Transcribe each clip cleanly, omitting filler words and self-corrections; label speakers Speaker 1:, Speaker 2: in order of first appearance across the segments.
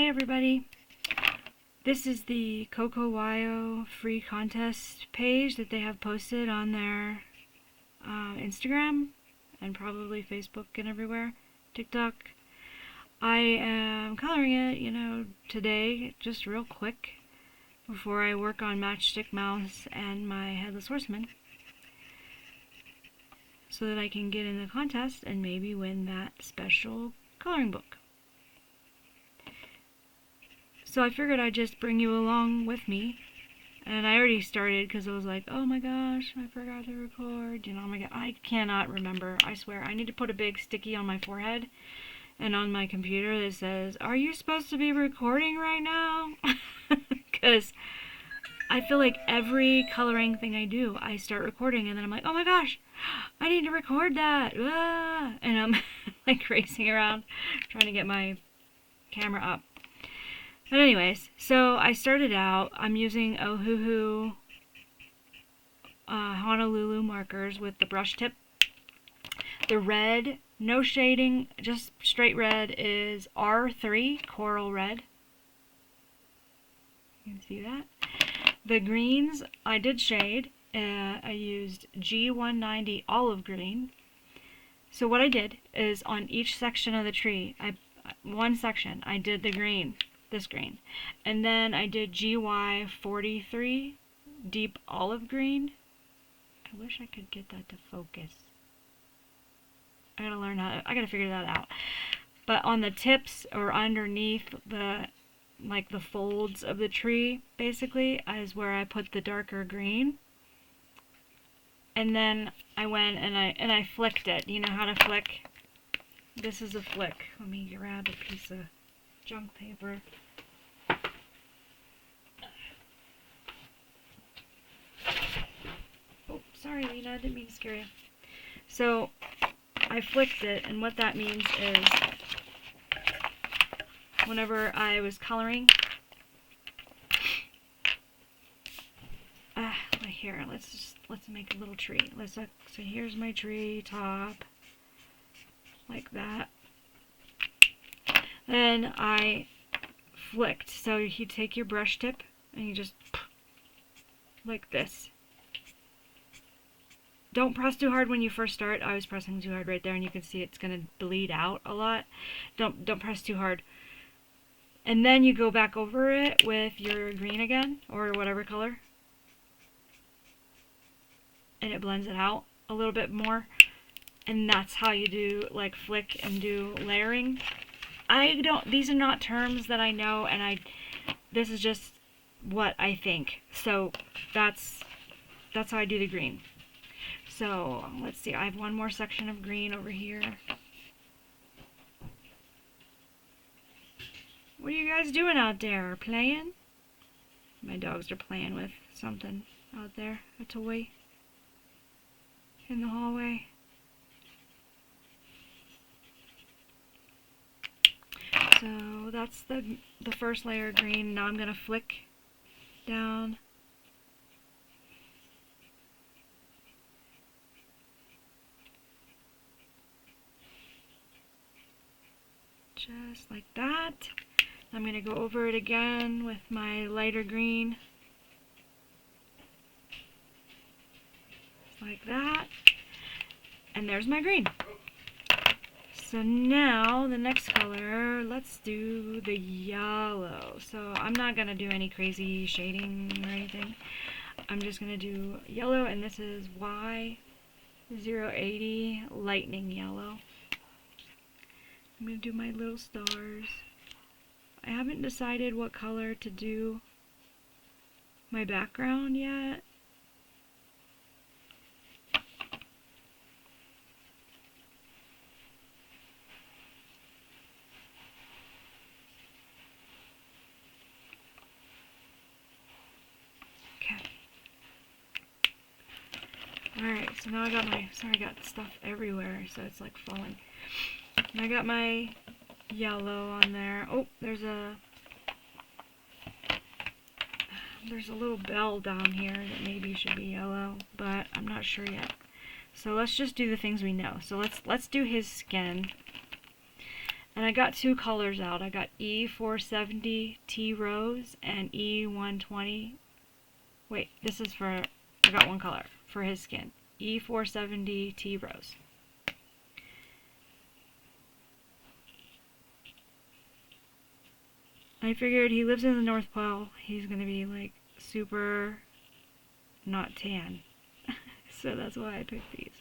Speaker 1: Hi everybody. This is the Coco YO free contest page that they have posted on their Instagram and probably Facebook and everywhere, TikTok. I am coloring it, today, just real quick, before I work on Matchstick Mouse and my Headless Horseman, so that I can get in the contest and maybe win that special coloring book. So I figured I'd just bring you along with me, and I already started because I was like, oh my gosh, I forgot to record, oh my god, I cannot remember, I swear. I need to put a big sticky on my forehead and on my computer that says, are you supposed to be recording right now? Because I feel like every coloring thing I do, I start recording and then I'm like, oh my gosh, I need to record that, and I'm like racing around trying to get my camera up. But anyways, so I started out, I'm using Ohuhu Honolulu markers with the brush tip. The red, no shading, just straight red, is R3 Coral Red. You can see that. The greens, I did shade. I used G190 Olive Green. So what I did is on each section of the tree, one section, I did the green. This green, and then I did GY240 Deep Olive Green. I wish I could get that to focus. I gotta figure that out. But on the tips or underneath the folds of the tree, basically, is where I put the darker green. And then I went and I flicked it. You know how to flick? This is a flick. Let me grab a piece of junk paper. Oh, sorry, Lena, I didn't mean to scare you. So, I flicked it, and what that means is, whenever I was coloring, here, let's make a little tree. So here's my tree top, like that. Then I flicked. So you take your brush tip and you just like this. Don't press too hard when you first start. I was pressing too hard right there, and you can see it's gonna bleed out a lot. Don't press too hard. And then you go back over it with your green again, or whatever color, and it blends it out a little bit more. And that's how you do flick and do layering. These are not terms that I know, and this is just what I think. So that's how I do the green. So let's see, I have one more section of green over here. What are you guys doing out there? Playing? My dogs are playing with something out there, a toy in the hallway. So that's the first layer of green. Now I'm going to flick down. Just like that. I'm going to go over it again with my lighter green. Like that. And there's my green. So now, the next color, let's do the yellow. So I'm not going to do any crazy shading or anything. I'm just going to do yellow, and this is Y080 Lightning Yellow. I'm going to do my little stars. I haven't decided what color to do my background yet. Alright, so now I got I got stuff everywhere, so it's like falling. And I got my yellow on there. Oh, there's a little bell down here that maybe should be yellow, but I'm not sure yet. So let's just do the things we know. So let's do his skin. And I got two colors out. I got E470 Tea Rose and E120. Wait, this is for, I got one color for his skin. E470 Tea Rose. I figured he lives in the North Pole. He's going to be like super not tan. So that's why I picked these.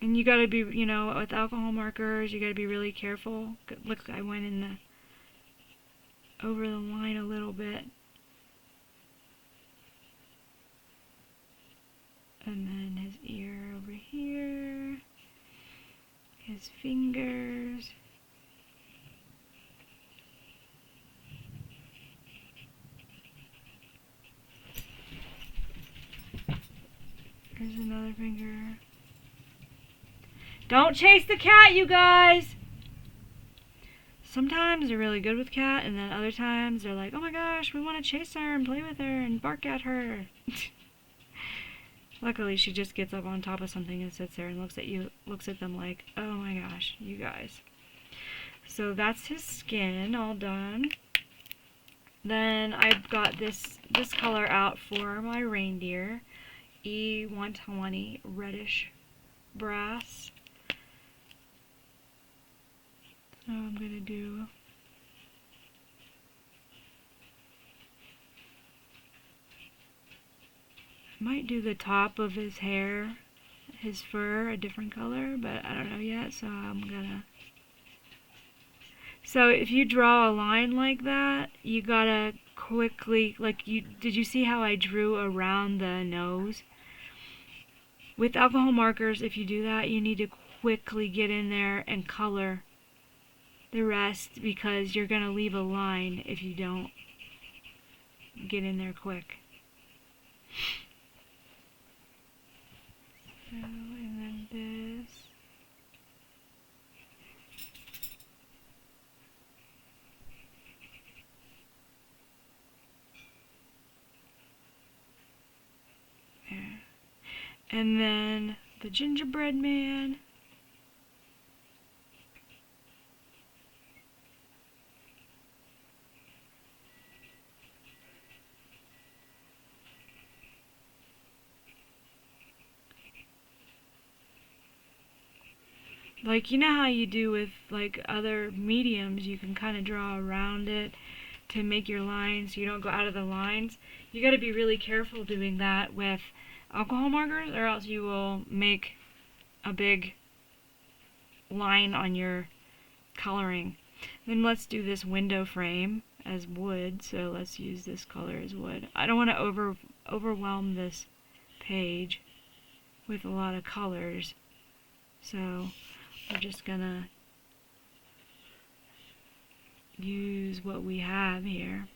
Speaker 1: And you gotta be, you know, with alcohol markers, you gotta be really careful. Look, I went in the over the line a little bit. And then his ear over here. His fingers. Here's another finger. Don't chase the cat, you guys! Sometimes they're really good with cat, and then other times they're like, oh my gosh, we want to chase her and play with her and bark at her. Luckily, she just gets up on top of something and sits there and looks at them like, oh my gosh, you guys. So that's his skin all done. Then I've got this color out for my reindeer, E120 Reddish Brass. So I'm gonna do might do the top of his hair, his fur, a different color, but I don't know yet, so I'm gonna. So if you draw a line like that, you gotta quickly, like did you see how I drew around the nose? With alcohol markers, if you do that, you need to quickly get in there and color the rest, because you're gonna leave a line if you don't get in there quick. So, and then this. There. And then the gingerbread man. Like, you know how you do with like other mediums, you can kind of draw around it to make your lines so you don't go out of the lines. You got to be really careful doing that with alcohol markers, or else you will make a big line on your coloring. Then let's do this window frame as wood, so let's use this color as wood. I don't want to overwhelm this page with a lot of colors, so we're just gonna use what we have here.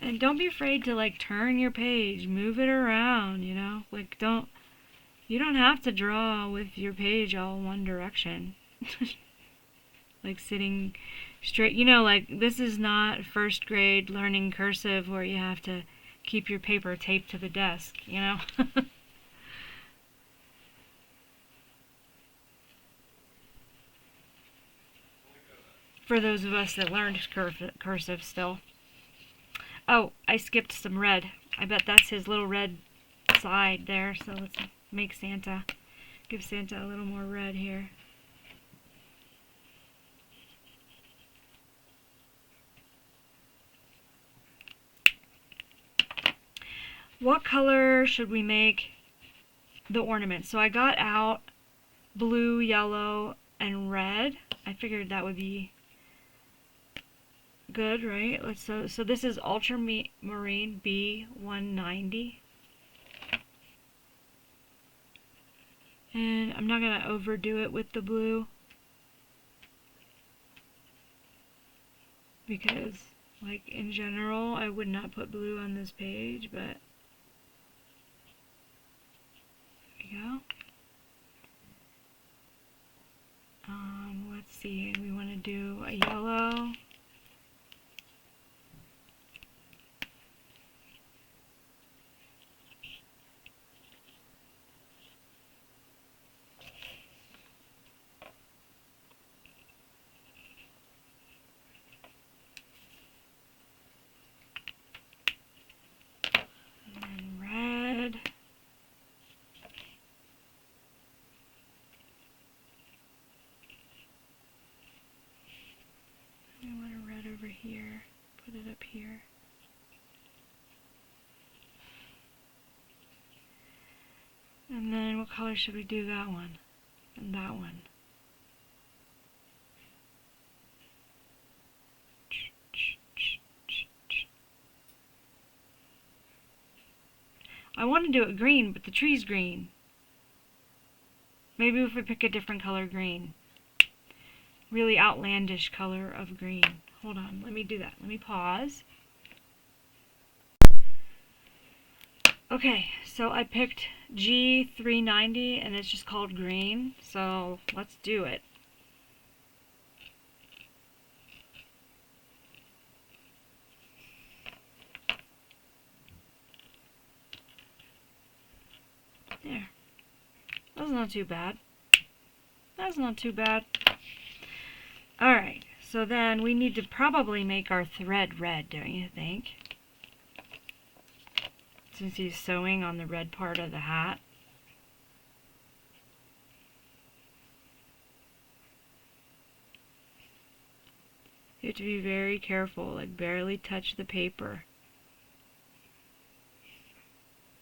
Speaker 1: And don't be afraid to like turn your page, move it around, you know? Like you don't have to draw with your page all one direction. Like sitting straight, you know, like this is not first grade learning cursive where you have to keep your paper taped to the desk, you know? For those of us that learned cursive still. Oh, I skipped some red. I bet that's his little red side there, so let's make Santa, give Santa a little more red here. What color should we make the ornament? So I got out blue, yellow, and red. I figured that would be good, right? So this is Ultramarine B190. And I'm not going to overdo it with the blue, because Like, in general, I would not put blue on this page, but there we go. Let's see, we want to do a yellow. Over here, put it up here. And then what color should we do that one? And that one. I want to do it green, but the tree's green. Maybe if we pick a different color green. Really outlandish color of green. Hold on, let me do that. Let me pause. Okay, so I picked G390 and it's just called green, so let's do it. There. That's not too bad. That's not too bad. Alright, so then we need to probably make our thread red, don't you think? Since he's sewing on the red part of the hat. You have to be very careful, like barely touch the paper.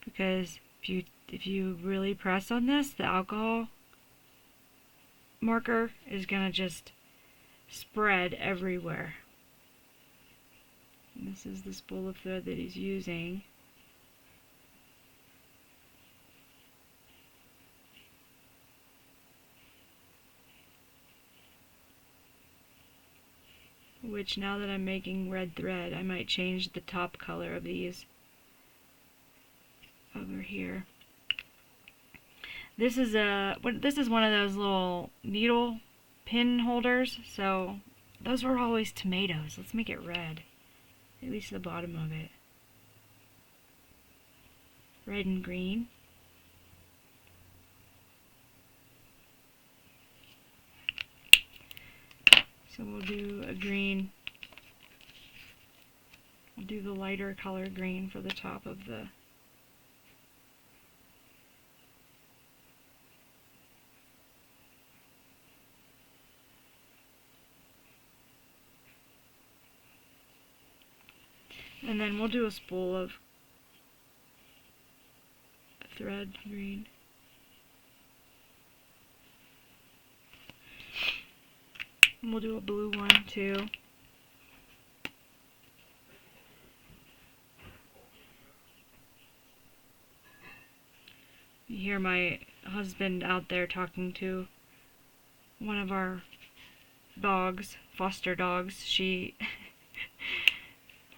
Speaker 1: Because if you really press on this, the alcohol marker is gonna just spread everywhere. And this is the spool of thread that he's using. Which, now that I'm making red thread, I might change the top color of these over here. This is one of those little needle pin holders, so those were always tomatoes. Let's make it red, at least the bottom of it. Red and green. So we'll do a green. We'll do the lighter color green for the top of the and then we'll do a spool of thread green. And we'll do a blue one too. You hear my husband out there talking to one of our dogs, foster dogs.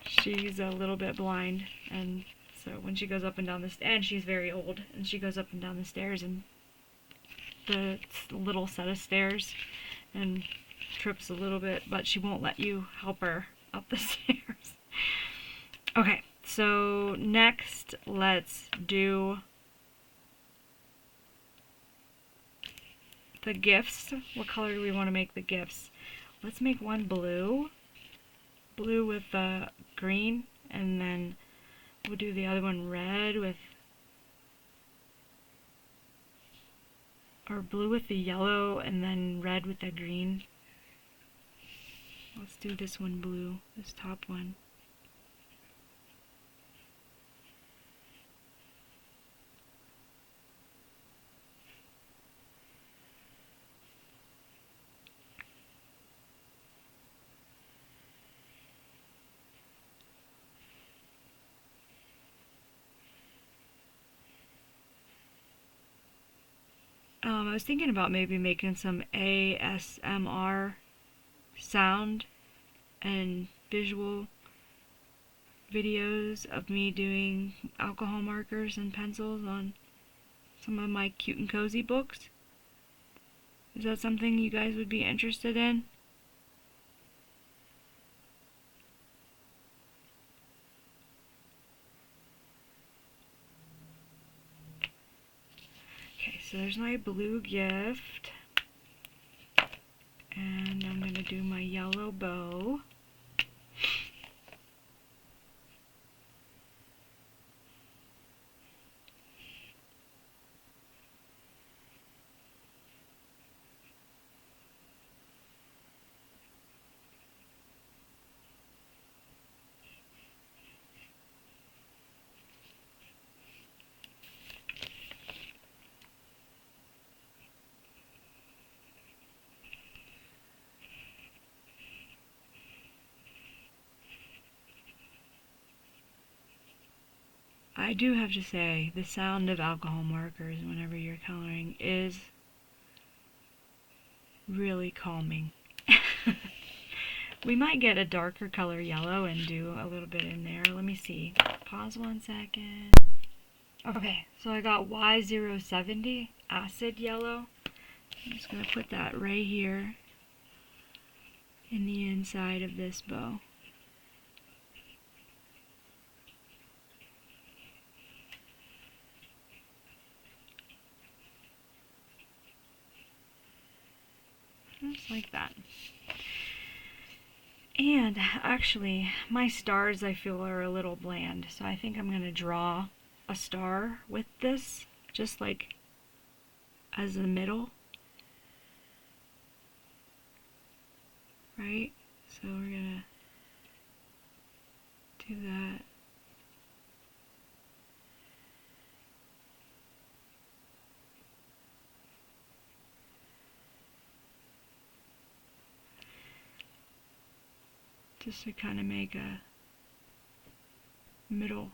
Speaker 1: She's a little bit blind, and so when she goes up and down the stairs, and she's very old, and she goes up and down the stairs and the little set of stairs and trips a little bit, but she won't let you help her up the stairs. Okay, so next let's do the gifts. What color do we want to make the gifts? Let's make one blue. Blue with the green, and then we'll do the other one red with, or blue with the yellow, and then red with the green. Let's do this one blue, this top one. I was thinking about maybe making some ASMR sound and visual videos of me doing alcohol markers and pencils on some of my cute and cozy books? Is that something you guys would be interested in? Okay, so there's my blue gift. And I'm going to do my yellow bow. I do have to say, the sound of alcohol markers whenever you're coloring is really calming. We might get a darker color yellow and do a little bit in there. Let me see. Pause 1 second. Okay, so I got Y070 acid yellow. I'm just going to put that right here in the inside of this bow. Just like that. And actually, my stars I feel are a little bland, so I think I'm going to draw a star with this, just like as the middle. Right? So we're going to do that. Just to kind of make a middle.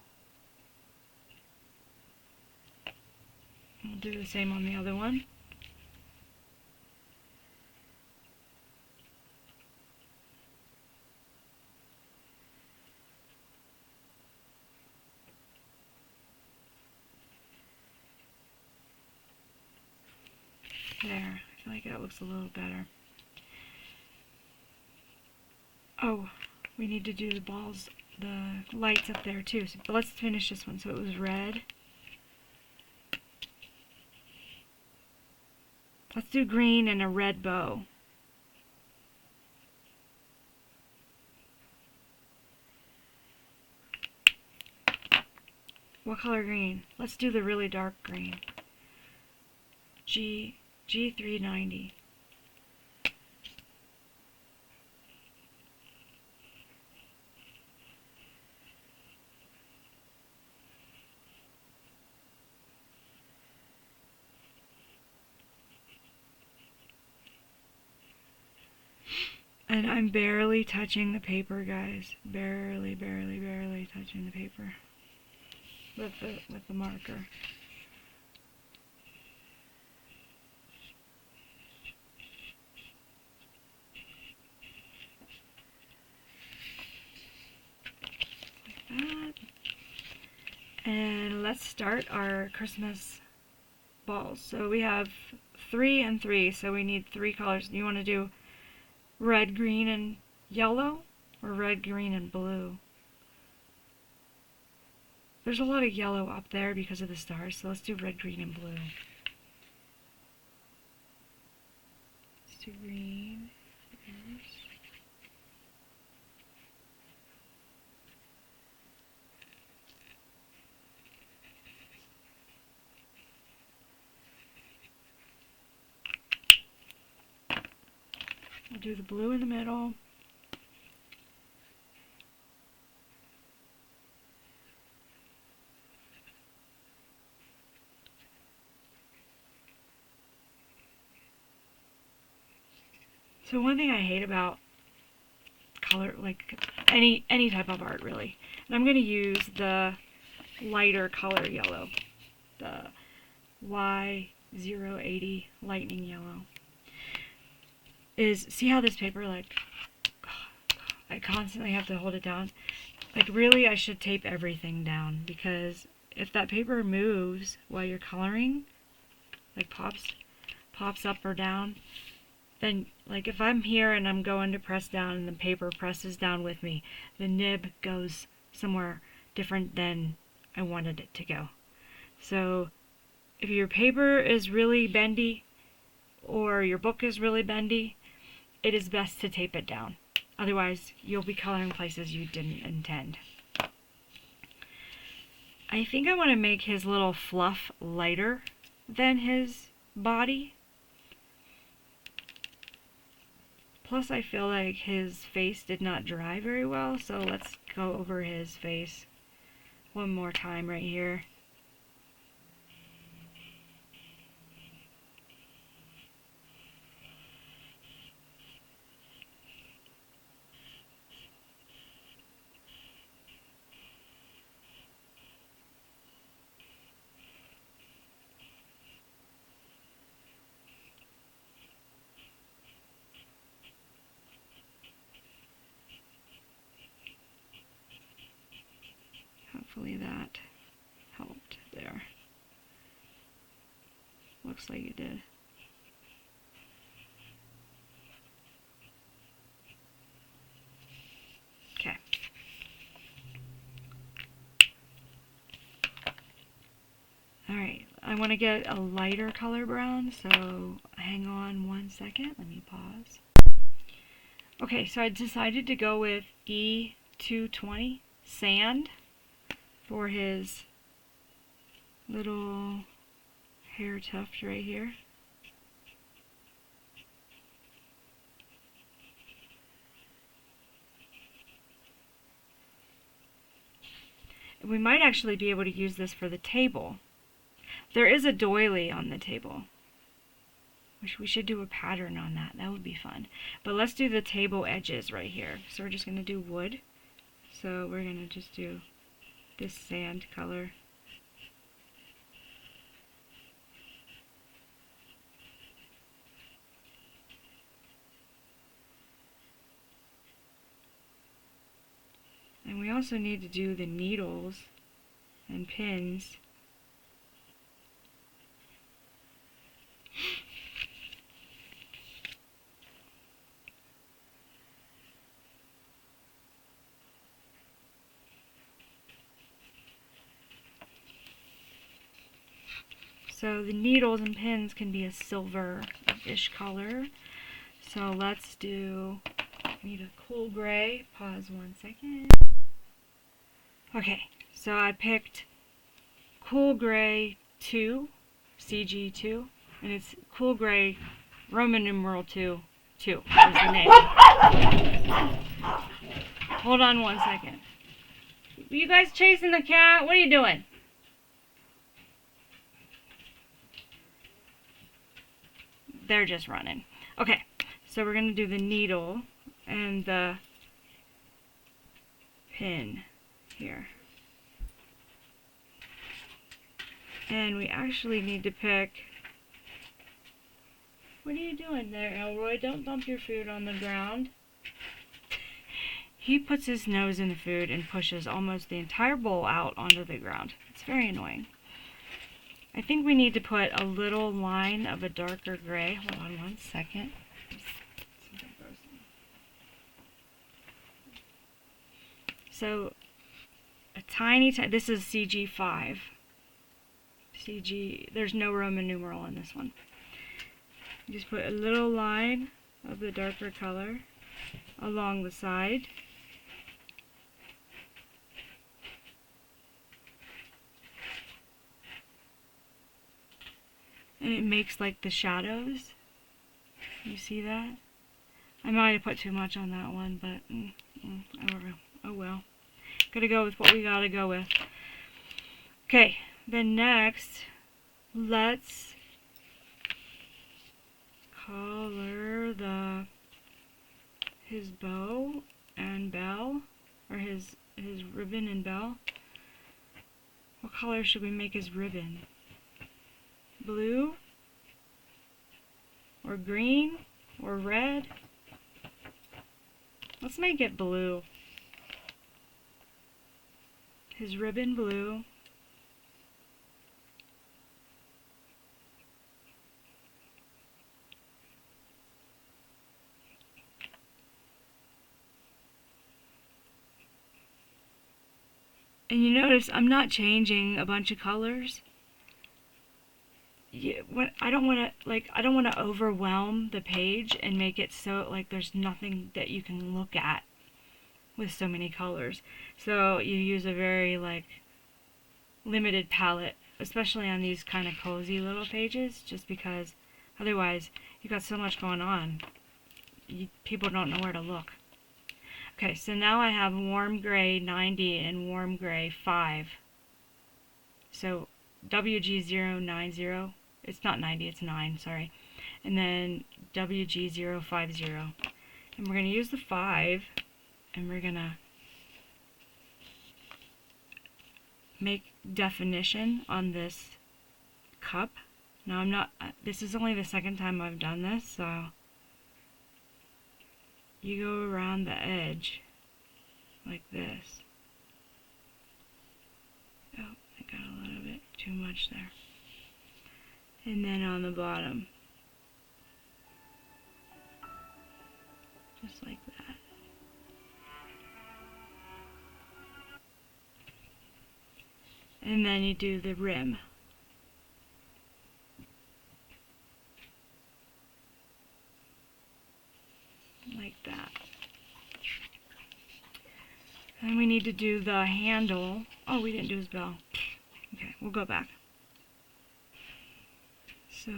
Speaker 1: We'll do the same on the other one. There, I feel like that looks a little better. Oh, we need to do the balls, the lights up there too. So let's finish this one. So it was red. Let's do green and a red bow. What color green? Let's do the really dark green. G390. And I'm barely touching the paper, guys. Barely touching the paper with the marker. Like that. And let's start our Christmas balls. So we have 3 and 3, so we need 3 colors. You want to do red, green, and yellow, or red, green, and blue? There's a lot of yellow up there because of the stars, so let's do red, green, and blue. Let's do green first. We'll do the blue in the middle. So one thing I hate about color, like any type of art really, and I'm going to use the lighter color yellow, the Y080 Lightning yellow, is see how this paper like I constantly have to hold it down. Like, really, I should tape everything down, because if that paper moves while you're coloring, like pops up or down, then, like, if I'm here and I'm going to press down and the paper presses down with me, the nib goes somewhere different than I wanted it to go. So if your paper is really bendy or your book is really bendy, it is best to tape it down. Otherwise, you'll be coloring places you didn't intend. I think I want to make his little fluff lighter than his body. Plus, I feel like his face did not dry very well, so let's go over his face one more time right here. Hopefully that helped there. Looks like it did. Okay. Alright, I want to get a lighter color brown, so hang on one second. Let me pause. Okay, so I decided to go with E220 Sand for his little hair tuft right here. We might actually be able to use this for the table. There is a doily on the table. We should do a pattern on that. That would be fun. But let's do the table edges right here. So we're just going to do wood. So we're going to just do this sand color. And we also need to do the needles and pins. So the needles and pins can be a silver-ish color. So let's do, I need a cool gray. Pause one second. Okay, so I picked Cool Grey II, CG2, and it's Cool Grey, Roman numeral 2, 2 is the name. Hold on one second. You guys chasing the cat? What are you doing? They're just running. Okay, so we're going to do the needle and the pin here. And we actually need to pick... What are you doing there, Elroy? Don't dump your food on the ground. He puts his nose in the food and pushes almost the entire bowl out onto the ground. It's very annoying. I think we need to put a little line of a darker gray. Hold on one second. So, a tiny, this is CG5. There's no Roman numeral in this one. Just put a little line of the darker color along the side. And it makes like the shadows. You see that? I might have put too much on that one, but oh well. Gotta go with what we gotta go with. Okay, then next, let's color his bow and bell, or his ribbon and bell. What color should we make his ribbon? Blue, or green, or red? Let's make it blue. His ribbon blue. And you notice I'm not changing a bunch of colors. Yeah, I don't want to overwhelm the page and make it so like there's nothing that you can look at with so many colors. So you use a very like limited palette, especially on these kind of cozy little pages, just because otherwise you got so much going on. People don't know where to look. Okay, so now I have warm gray 90 and warm gray 5. So WG090, it's not 90, it's 9, sorry. And then WG050. And we're going to use the 5, and we're going to make definition on this cup. Now this is only the second time I've done this, so you go around the edge like this. Oh, I got a little bit too much there. And then on the bottom, just like that. And then you do the rim. Like that. And we need to do the handle. Oh, we didn't do his bell. Okay, we'll go back. So,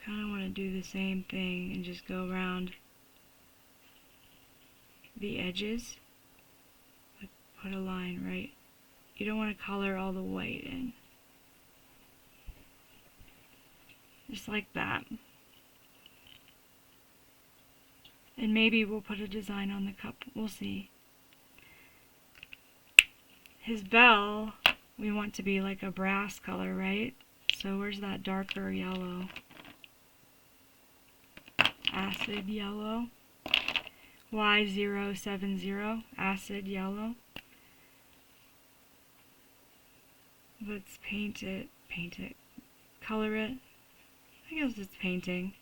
Speaker 1: kind of want to do the same thing and just go around the edges. Like put a line right. You don't want to color all the white in. Just like that. And maybe we'll put a design on the cup. We'll see. His bell, we want to be like a brass color, right? So where's that darker yellow? Acid yellow. Y070, acid yellow. Let's paint it, color it. I guess it's painting.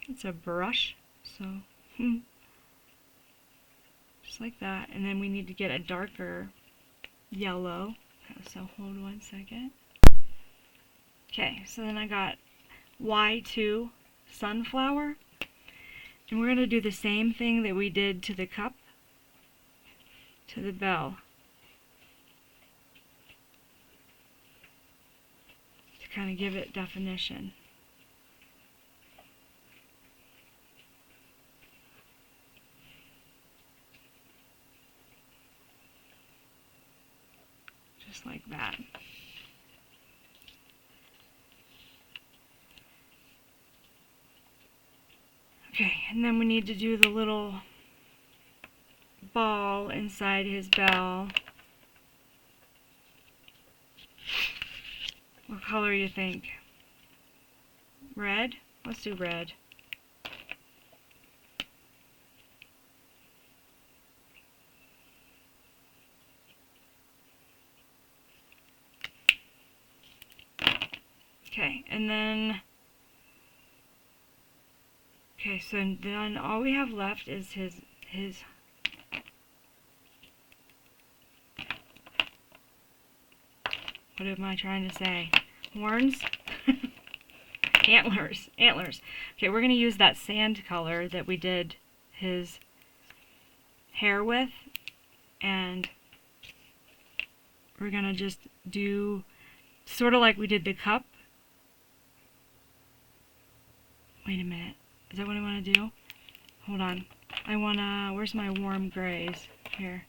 Speaker 1: It's a brush, so just like that. And then we need to get a darker yellow. So hold one second. Okay, so then I got Y2 sunflower. And we're going to do the same thing that we did to the cup, to the bell. To kind of give it definition. Just like that. Okay, and then we need to do the little ball inside his bell. What color do you think? Red? Let's do red. Okay, and then, okay, so then all we have left is his what am I trying to say? Horns? Antlers. Okay, we're going to use that sand color that we did his hair with, and we're going to just do sort of like we did the cup. Wait a minute. Is that what I want to do? Hold on. I want to... Where's my warm grays? Here.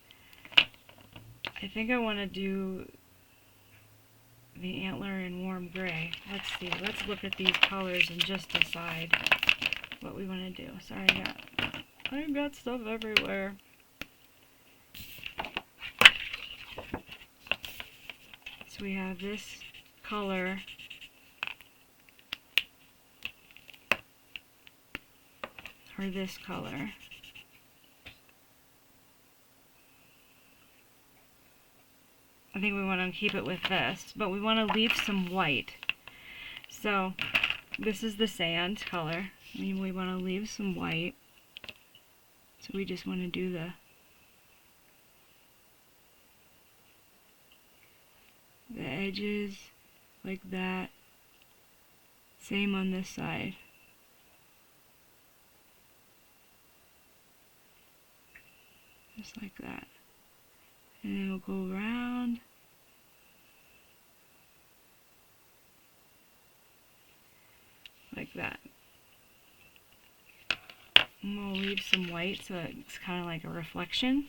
Speaker 1: I think I want to do the antler in warm gray. Let's see. Let's look at these colors and just decide what we want to do. Sorry, I got stuff everywhere. So we have this color. Or this color. think we want to keep it with this, but we want to leave some white. So this is the sand color. We want to leave some white. So we just want to do the edges like that. Same on this side. Just like that. And then we'll go around. Like that. And we'll leave some white so it's kind of like a reflection.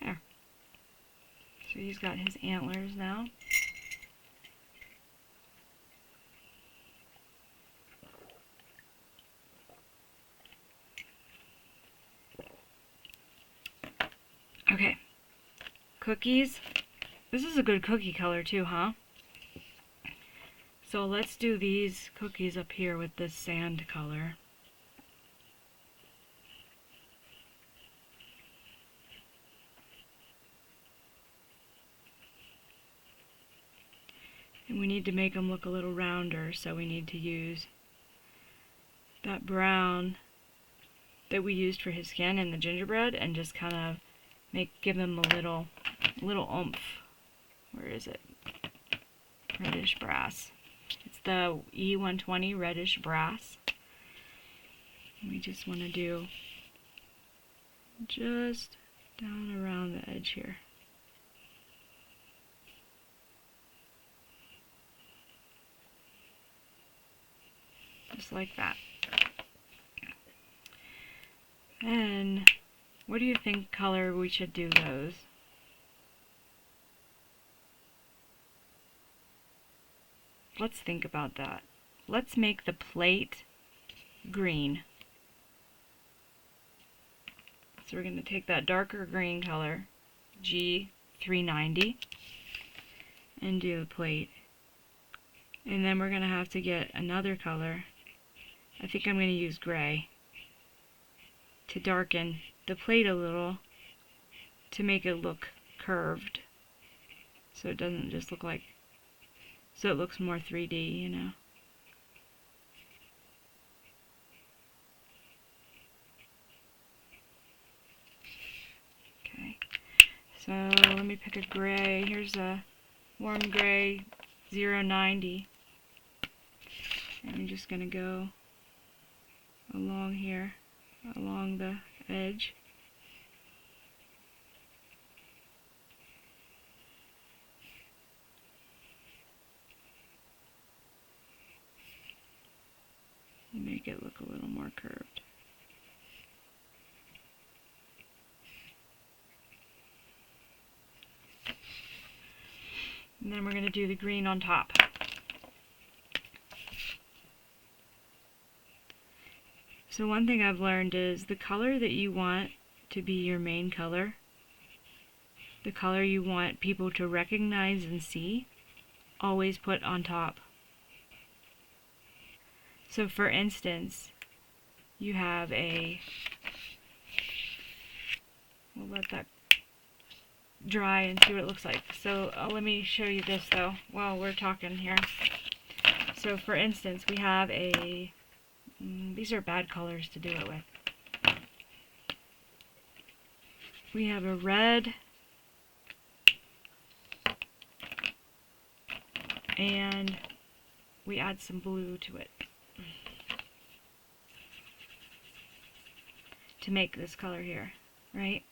Speaker 1: There. So he's got his antlers now. Okay, cookies. This is a good cookie color too, huh? So let's do these cookies up here with this sand color. And we need to make them look a little rounder, so we need to use that brown that we used for his skin in the gingerbread and just kind of give them a little oomph. Where is it? Reddish brass. It's the E120 Reddish brass. And we just want to do just down around the edge here. Just like that. And what do you think color we should do those? Let's think about that. Let's make the plate green. So we're going to take that darker green color, G390, and do the plate. And then we're going to have to get another color. I think I'm going to use gray to darken the plate a little to make it look curved. So it doesn't just look like, so it looks more 3D, you know. Okay, so let me pick a gray. Here's a warm gray 090. And I'm just going to go along here, along the edge. And make it look a little more curved. And then we're going to do the green on top. So one thing I've learned is the color that you want to be your main color, the color you want people to recognize and see, always put on top. So for instance, you have a, we'll let that dry and see what it looks like. So let me show you this though while we're talking here. So for instance, we have a, these are bad colors to do it with. We have a red and we add some blue to it to make this color here, right?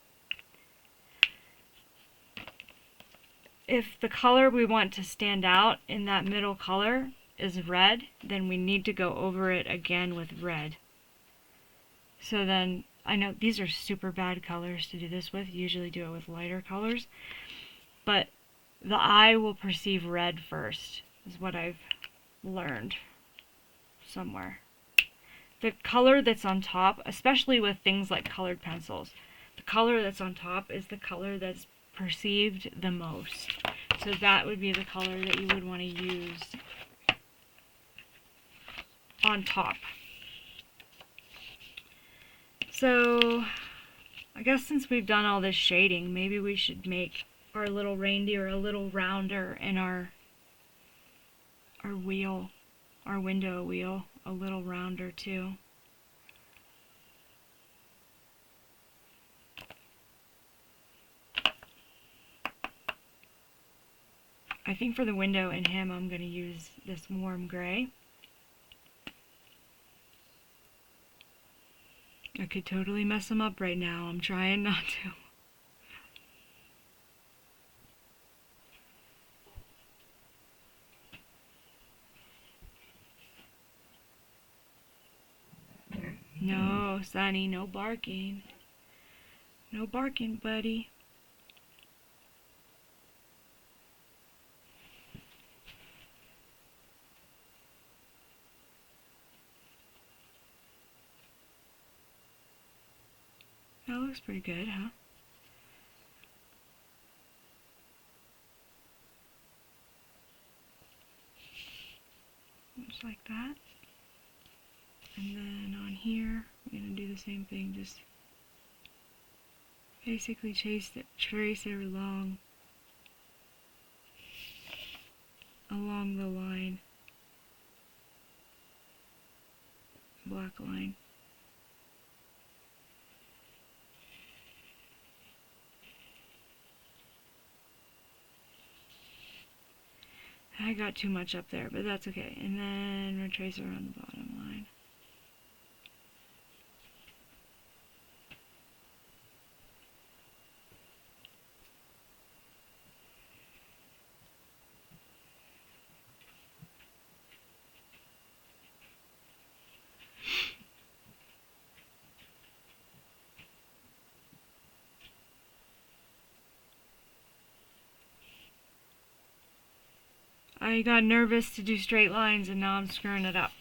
Speaker 1: If the color we want to stand out in that middle color is red, then we need to go over it again with red. So then, I know these are super bad colors to do this with, usually do it with lighter colors, but the eye will perceive red first, is what I've learned somewhere. the color that's on top, especially with things like colored pencils, the color that's on top is the color that's perceived the most. So that would be the color that you would want to use on top. So I guess since we've done all this shading, maybe we should make our little reindeer a little rounder and our wheel, our window wheel, a little rounder too. I think for the window and him I'm going to use this warm gray. I could totally mess him up right now. I'm trying not to. No, Sonny, no barking. No barking, buddy. That looks pretty good, huh? Just like that. And then on here, we're going to do the same thing, just basically trace it along the line, black line. I got too much up there, but that's okay. And then we'll trace around the bottom line. I got nervous to do straight lines and now I'm screwing it up.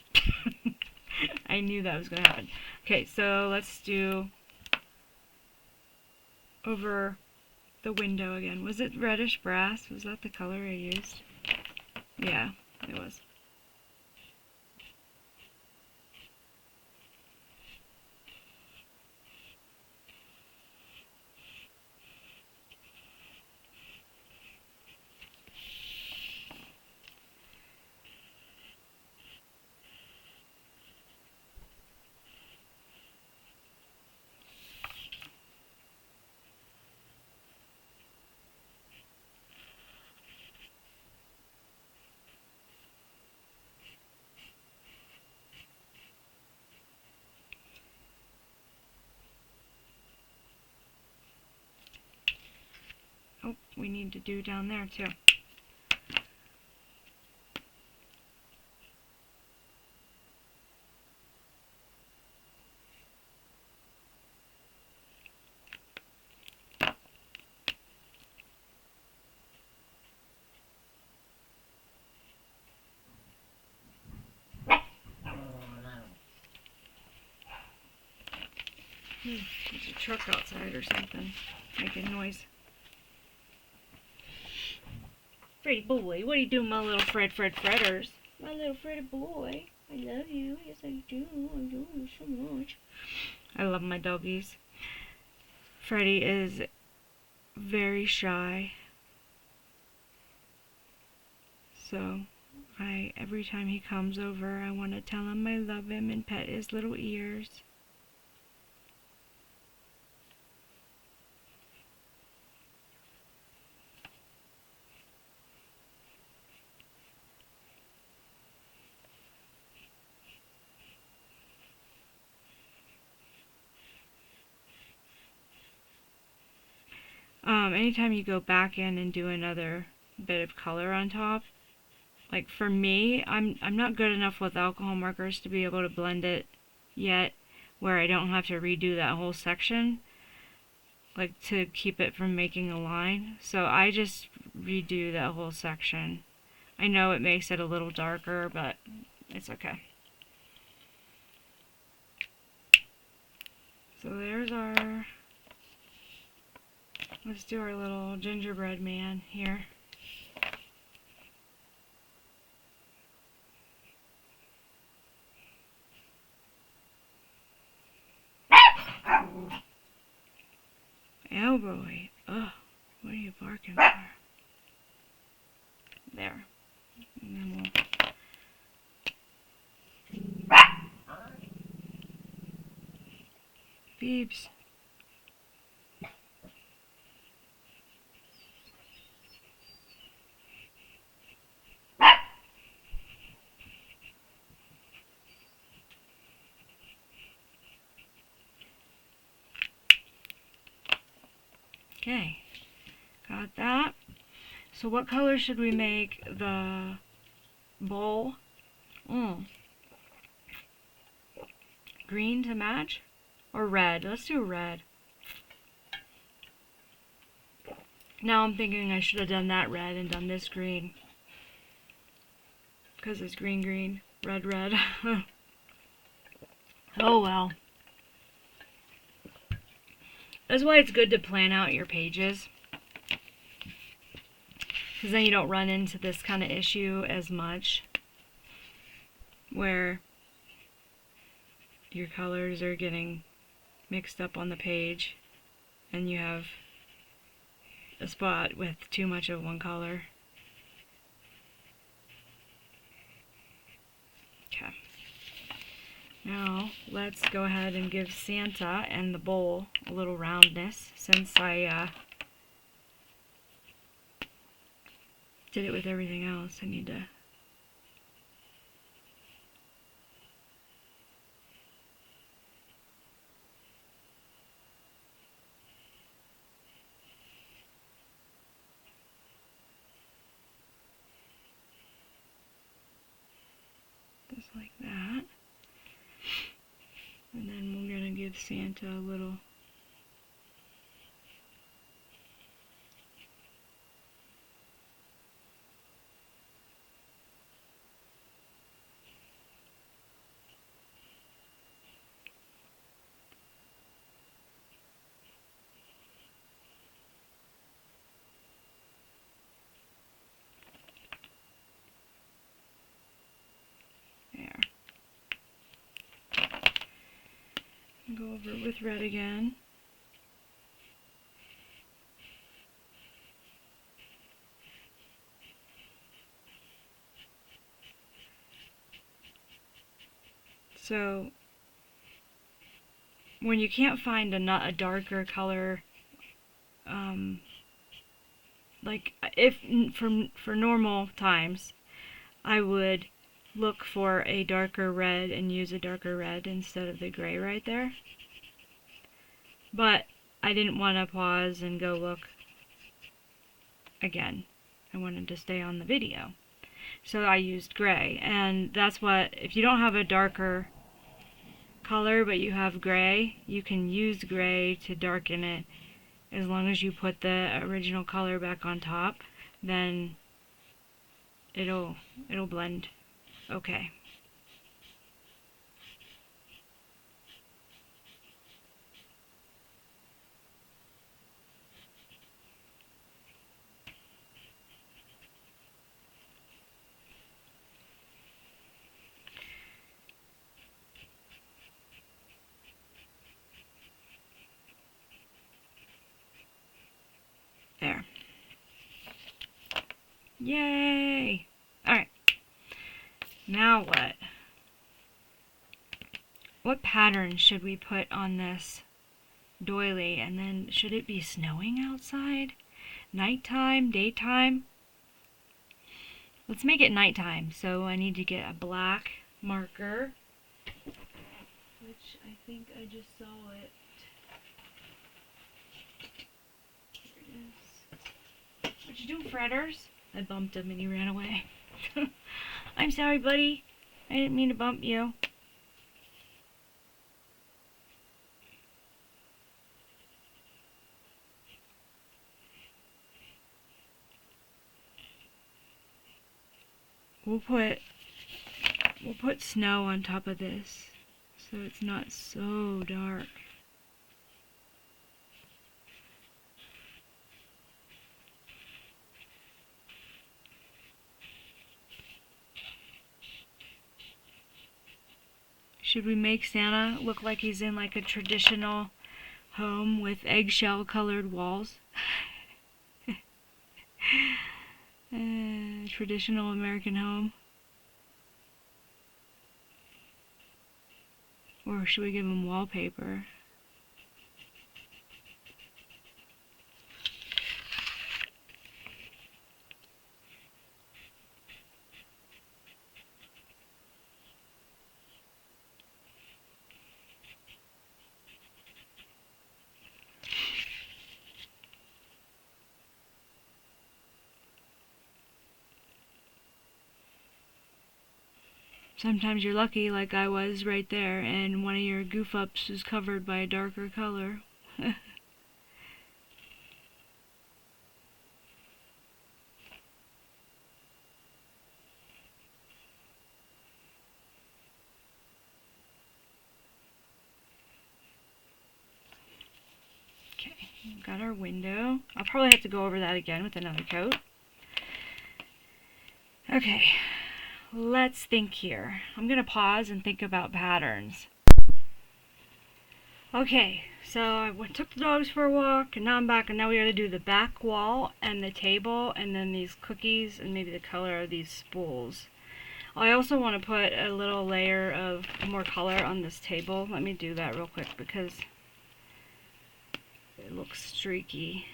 Speaker 1: I knew that was going to happen. Okay, so let's do over the window again. Was it reddish brass? Was that the color I used? Yeah, it was. Oh, we need to do down there too. There's a truck outside or something making noise. Freddy boy, what are you doing, my little Fredders? My little Freddy boy. I love you. Yes, I do. I love you so much. I love my doggies. Freddy is very shy. So, every time he comes over, I want to tell him I love him and pet his little ears. Anytime you go back in and do another bit of color on top, like for me, I'm not good enough with alcohol markers to be able to blend it yet, where I don't have to redo that whole section, like to keep it from making a line. So I just redo that whole section. I know it makes it a little darker, but it's okay. So there's our, let's do our little gingerbread man here. Oh boy. Ugh, what are you barking for? There. And then we'll... Beeps. Okay, got that. So what color should we make the bowl? Green to match? Or red? Let's do red. Now I'm thinking I should have done that red and done this green. Because it's green, green, red, red. Oh well. That's why it's good to plan out your pages. Because then you don't run into this kind of issue as much. Where your colors are getting mixed up on the page. And you have a spot with too much of one color. Okay. Now, let's go ahead and give Santa and the bowl a little roundness, since I did it with everything else. I need to... just like that. And then we're going to give Santa a little... there. Go over it with red again. So, when you can't find a darker color, like if for normal times, I would look for a darker red and use a darker red instead of the gray right there. But I didn't want to pause and go look again. I wanted to stay on the video. So I used gray, and that's what, if you don't have a darker color but you have gray, you can use gray to darken it. As long as you put the original color back on top, then it'll blend okay. There. Yay! Alright. Now what? What pattern should we put on this doily? And then, should it be snowing outside? Nighttime? Daytime? Let's make it nighttime. So I need to get a black marker, which I think I just saw it. What you doing, Fredders? I bumped him and he ran away. I'm sorry, buddy. I didn't mean to bump you. We'll put snow on top of this so it's not so dark. Should we make Santa look like he's in like a traditional home with eggshell colored walls? Traditional American home? Or should we give him wallpaper? Sometimes you're lucky, like I was right there, and one of your goof-ups is covered by a darker color. Okay, we've got our window. I'll probably have to go over that again with another coat. Okay. Let's think here. I'm going to pause and think about patterns. Okay, so I took the dogs for a walk, and now I'm back, and now we got to do the back wall and the table, and then these cookies, and maybe the color of these spools. I also want to put a little layer of more color on this table. Let me do that real quick because it looks streaky.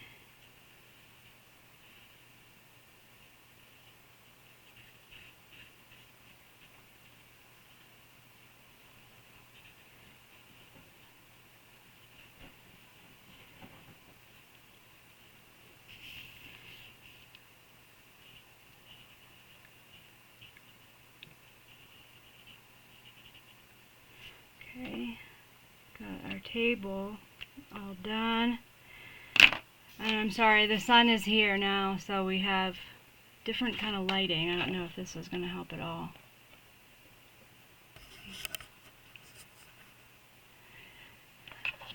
Speaker 1: Okay, got our table all done. And I'm sorry, the sun is here now, so we have different kind of lighting. I don't know if this is going to help at all.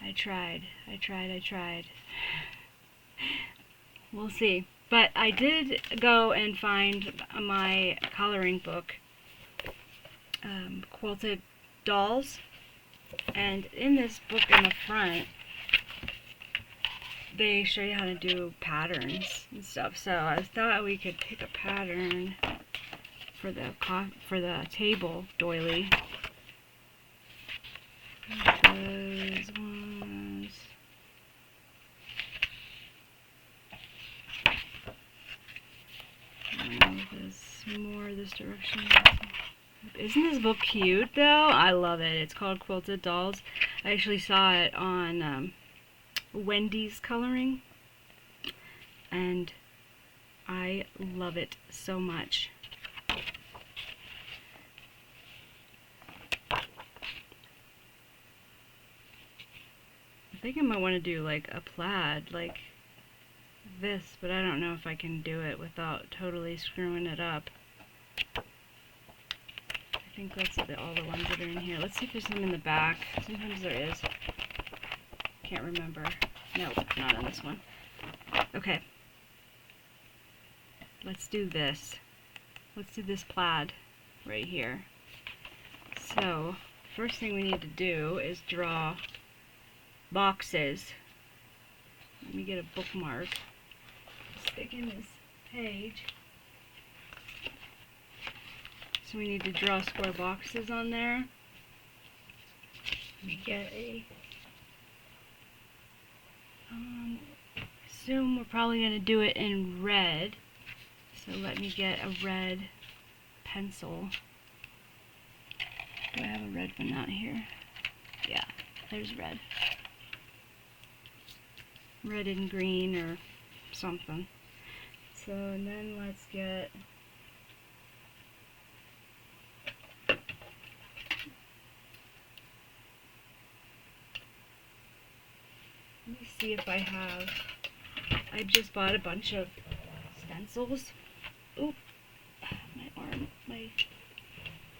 Speaker 1: I tried. We'll see. But I did go and find my coloring book, Quilted Dolls. And in this book in the front, they show you how to do patterns and stuff. So I thought we could pick a pattern for the table doily. Those ones. More this direction. Isn't this book cute though? I love it. It's called Quilted Dolls. I actually saw it on Wendy's coloring, and I love it so much. I think I might want to do like a plaid like this, but I don't know if I can do it without totally screwing it up. I think that's all the ones that are in here. Let's see if there's some in the back. Sometimes there is. Can't remember. Nope, not on this one. Okay. Let's do this. Let's do this plaid right here. So, first thing we need to do is draw boxes. Let me get a bookmark. Stick in this page. So we need to draw square boxes on there. Let me get a... assume we're probably going to do it in red. So let me get a red pencil. Do I have a red one out here? Yeah, there's red. Red and green or something. So, and then let's get... Let me see if I have... I just bought a bunch of stencils. Oop, my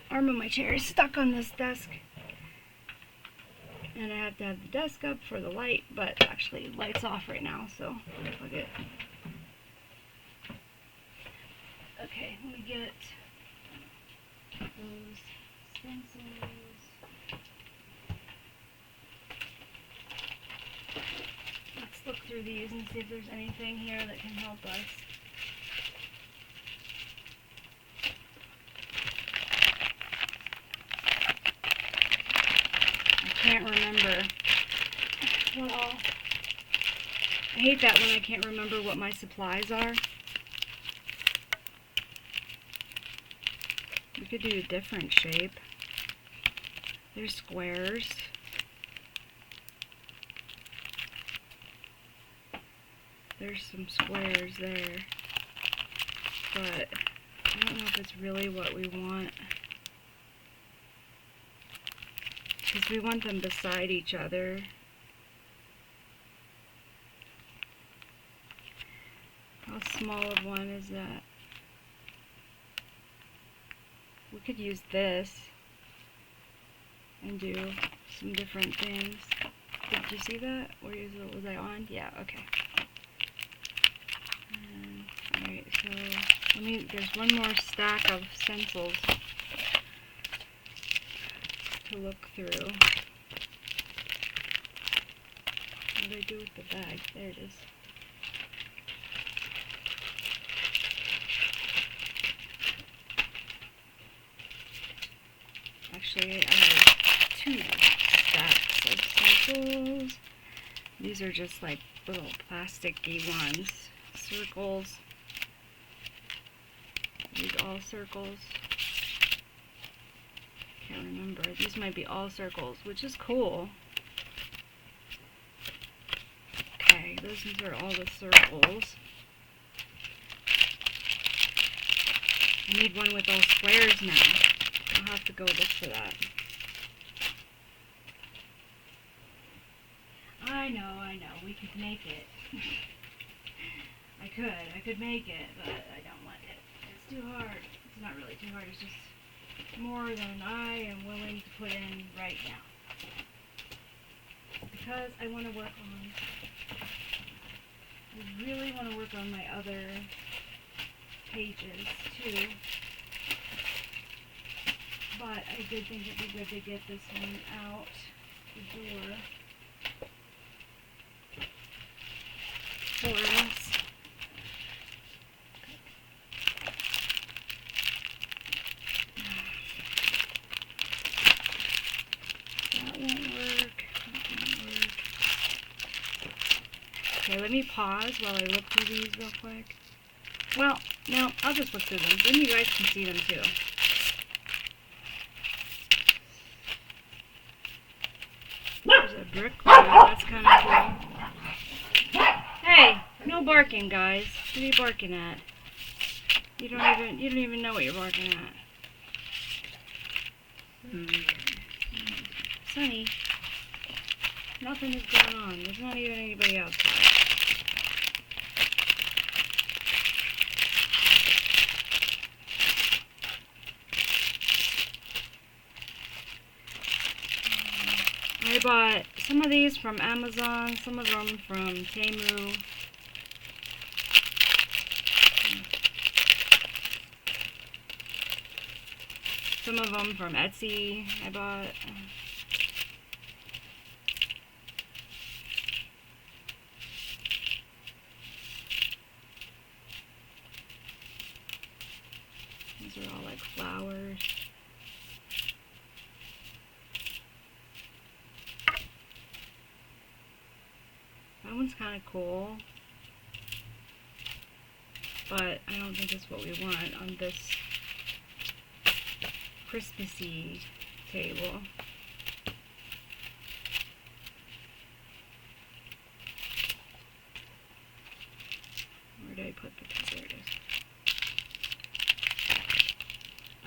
Speaker 1: arm of my chair is stuck on this desk. And I have to have the desk up for the light, but actually the light's off right now, so plug it. Okay, let me get those stencils. through these and see if there's anything here that can help us. I can't remember. Well, I hate that when I can't remember what my supplies are. We could do a different shape. There's squares. There's some squares there. But I don't know if it's really what we want. Because we want them beside each other. How small of one is that? We could use this and do some different things. Did you see that? Or was I on? Yeah, okay. Alright, so there's one more stack of stencils to look through. What do I do with the bag? There it is. Actually, I have 2 stacks of stencils. These are just like little plasticky ones. Circles. These all circles. Can't remember. These might be all circles, which is cool. Okay, those are all the circles. I need one with all squares now. I'll have to go look for that. I know, we could make it. I could make it, but I don't want it. It's too hard. It's not really too hard, it's just more than I am willing to put in right now. Because I want to work on, I really want to work on my other pages too. But I did think it'd be good to get this one out the door for us. That won't work. Okay, let me pause while I look through these real quick. Well, no, I'll just look through them. Then you guys can see them too. There's a brick there. That's kind of cool. Hey, no barking, guys. What are you barking at? You don't even know what you're barking at. Sunny, nothing is going on. There's not even anybody outside. I bought some of these from Amazon, some of them from Temu. Some of them from Etsy I bought. These are all like flowers. That one's kind of cool, but I don't think it's what we want on this Christmassy table. Where did I put the, there it is.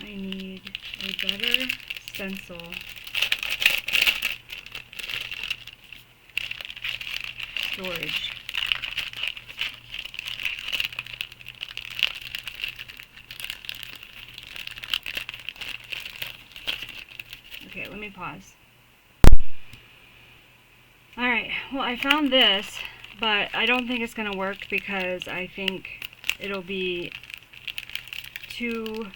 Speaker 1: I need a better stencil. Storage. Okay, let me pause. Alright, well I found this, but I don't think it's going to work because I think it'll be too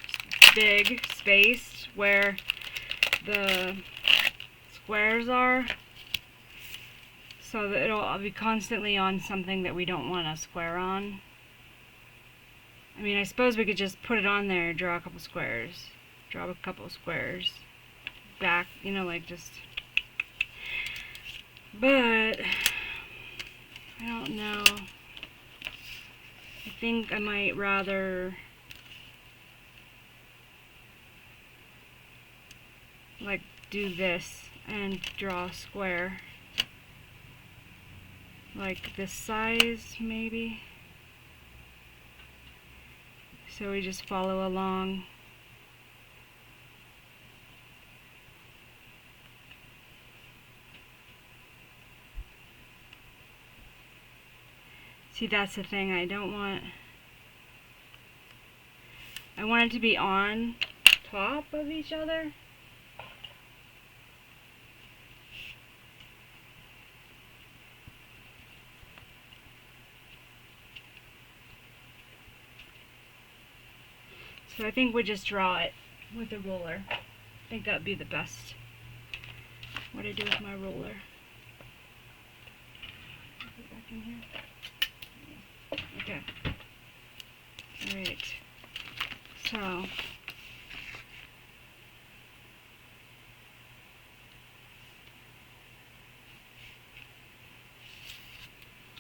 Speaker 1: big spaced where the squares are. so that it'll be constantly on something that we don't want a square on. I mean, I suppose we could just put it on there, draw a couple squares, back, you know, like just, but I don't know. I think I might rather like do this and draw a square like this size maybe, so we just follow along. See, that's the thing, I want it to be on top of each other. So I think we just draw it with a ruler. I think that would be the best. What do I do with my ruler? Put it back in here. Okay. Alright. So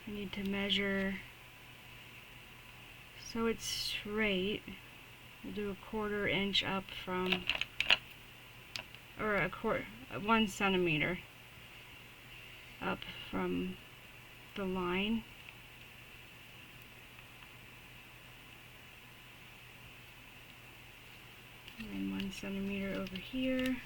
Speaker 1: I need to measure so it's straight. We'll do a 1/4 inch up from, or 1 centimeter up from the line. And 1 centimeter over here.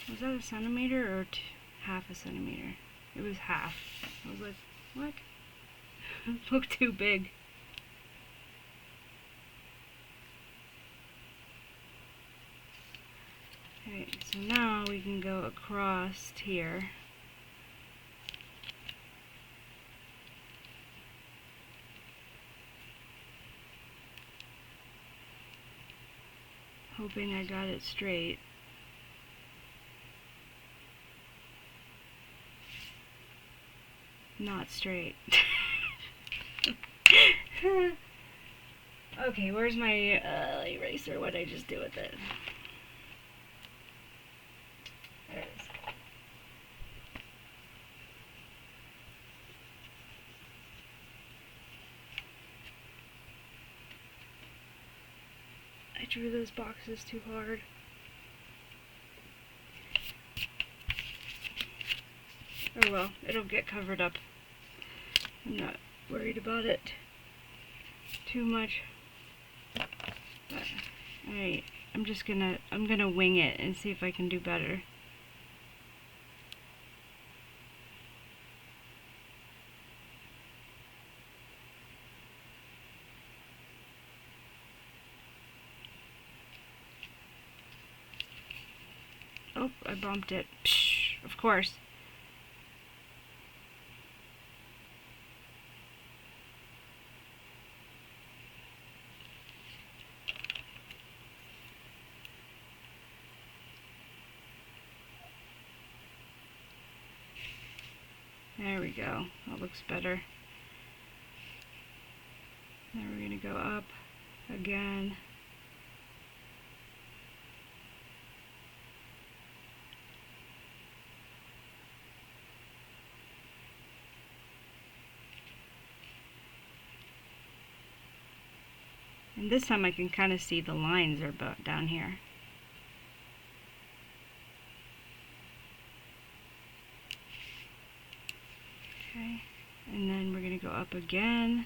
Speaker 1: Was that a centimeter or half a centimeter? It was half. I was like, what? It looked too big. Alright, so now we can go across here. Hoping I got it straight. Not straight. Okay, where's my eraser? What did I just do with it? There it is. I drew those boxes too hard. Oh well, it'll get covered up. I'm not worried about it too much. Alright, I'm gonna wing it and see if I can do better. Oh, I bumped it. Psh, of course. There we go. That looks better. Now we're going to go up again. And this time I can kind of see the lines are down here. Okay, and then we're going to go up again.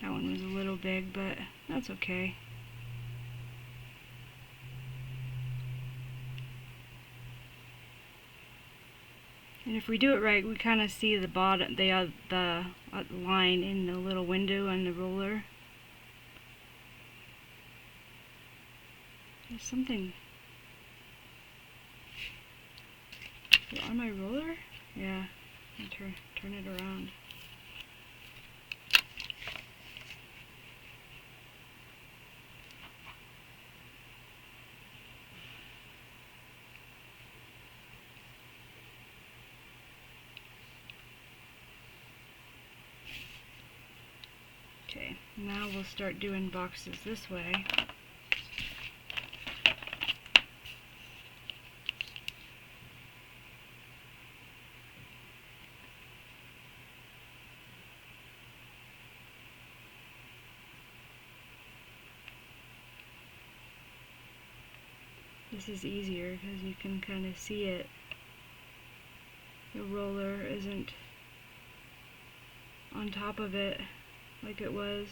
Speaker 1: That one was a little big, but that's okay. And if we do it right, we kind of see the bottom, the line in the little window on the roller. There's something on my roller? Yeah, turn it around. Okay, now we'll start doing boxes this way. This is easier because you can kind of see it. The roller isn't on top of it like it was.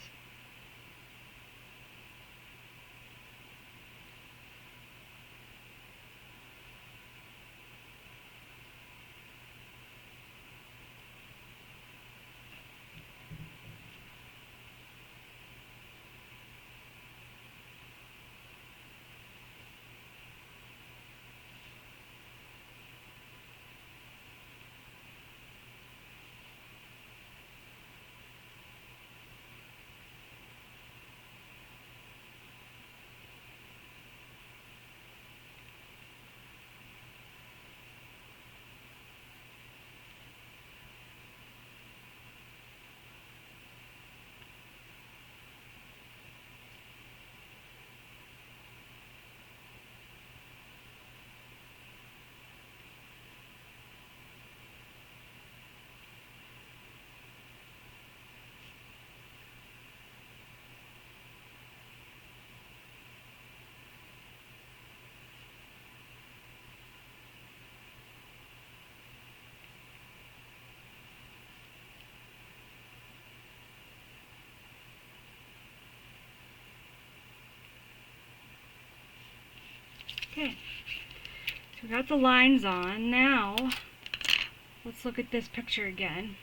Speaker 1: Okay, so we got the lines on. Now, let's look at this picture again.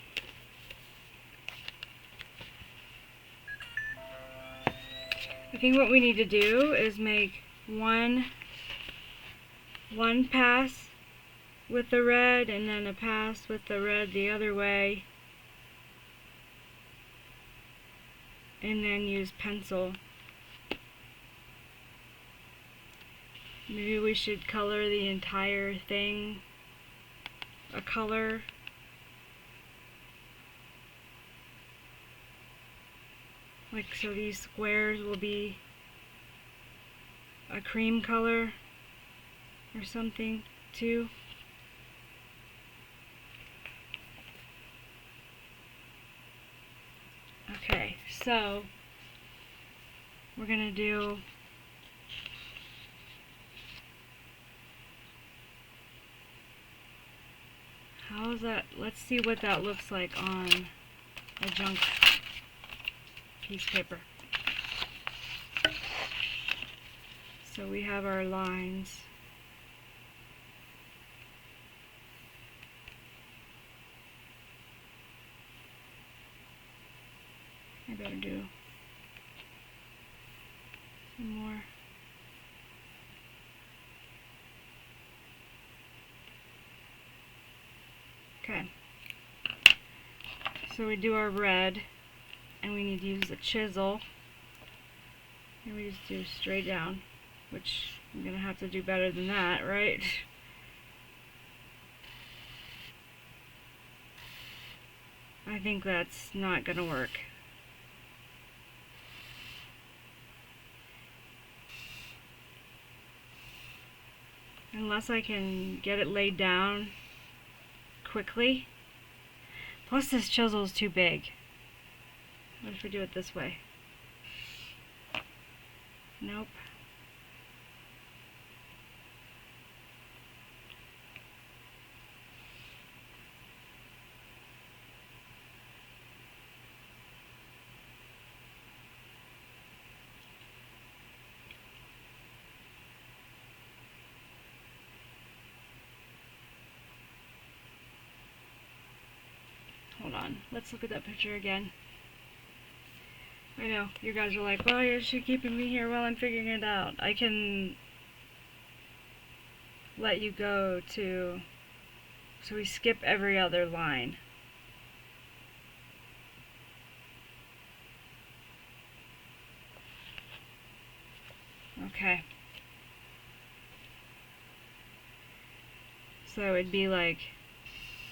Speaker 1: I think what we need to do is make one pass with the red and then a pass with the red the other way, and then use pencil. Maybe we should color the entire thing a color. Like, so these squares will be a cream color or something too. Okay, so we're gonna do how is that? Let's see what that looks like on a junk piece of paper. So we have our lines. I better do some more. Okay, so we do our red, and we need to use a chisel, and we just do straight down, which I'm gonna have to do better than that, right? I think that's not gonna work. Unless I can get it laid down quickly. Plus this chisel is too big. What if we do it this way? Nope. hold on, let's look at that picture again. I know, you guys are like, well, is she keeping me here while I'm figuring it out? I can let you go to, so we skip every other line. Okay. So it'd be like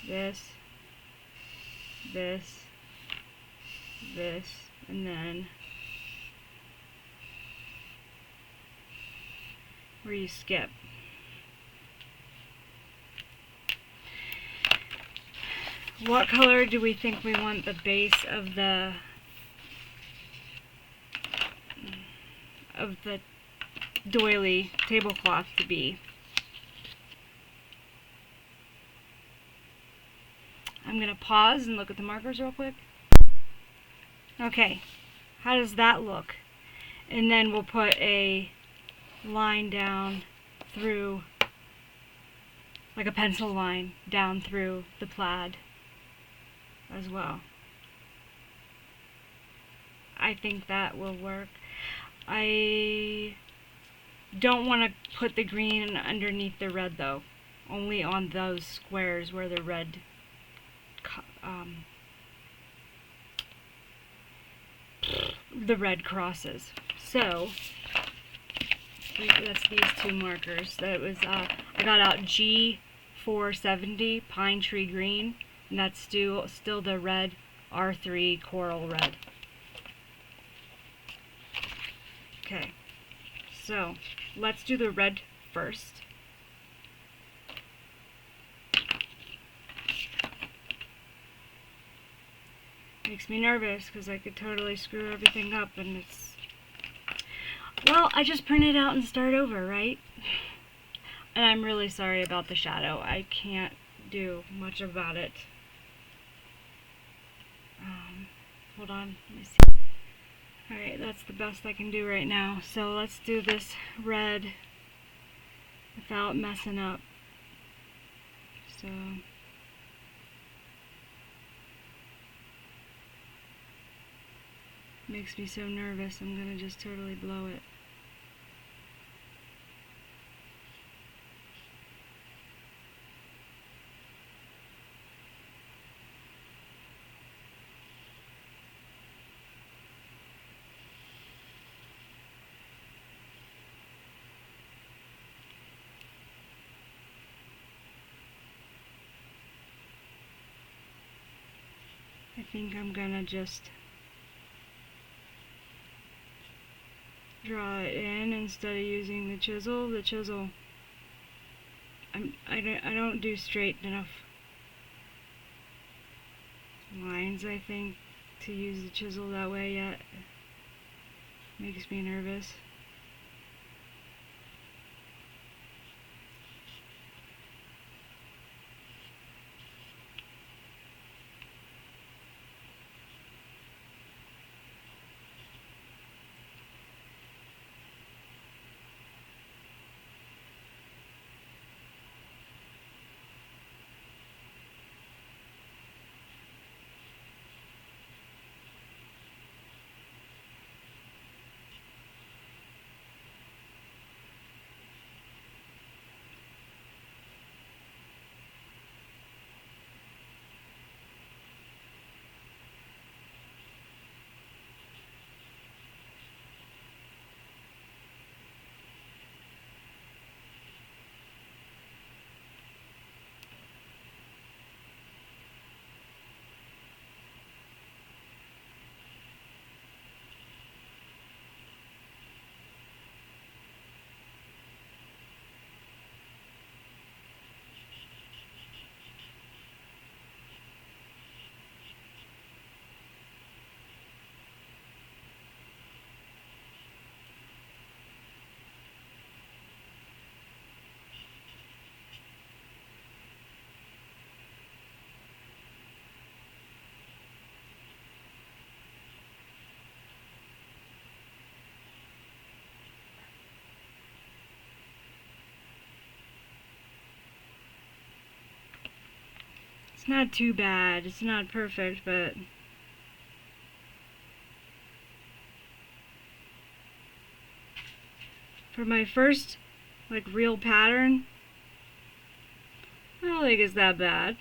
Speaker 1: this, this, this, and then where you skip. What color do we think we want the base of the doily tablecloth to be? I'm gonna pause and look at the markers real quick. Okay, how does that look? And then we'll put a line down through, like a pencil line down through the plaid as well. I think that will work. I don't want to put the green underneath the red though, only on those squares where the red crosses. So that's these two markers. That was I got out G470 Pine Tree Green, and that's still the red R3 Coral Red. Okay, so let's do the red first. Makes me nervous because I could totally screw everything up, and it's, well, I just print it out and start over, right? And I'm really sorry about the shadow. I can't do much about it. Hold on, let me see. Alright, that's the best I can do right now. So let's do this red without messing up. So makes me so nervous, I'm gonna just totally blow it. I think I'm gonna just draw it in instead of using the chisel. The chisel, I don't do straight enough lines, I think, to use the chisel that way yet. Makes me nervous. It's not too bad. It's not perfect, but for my first like real pattern, I don't think it's that bad.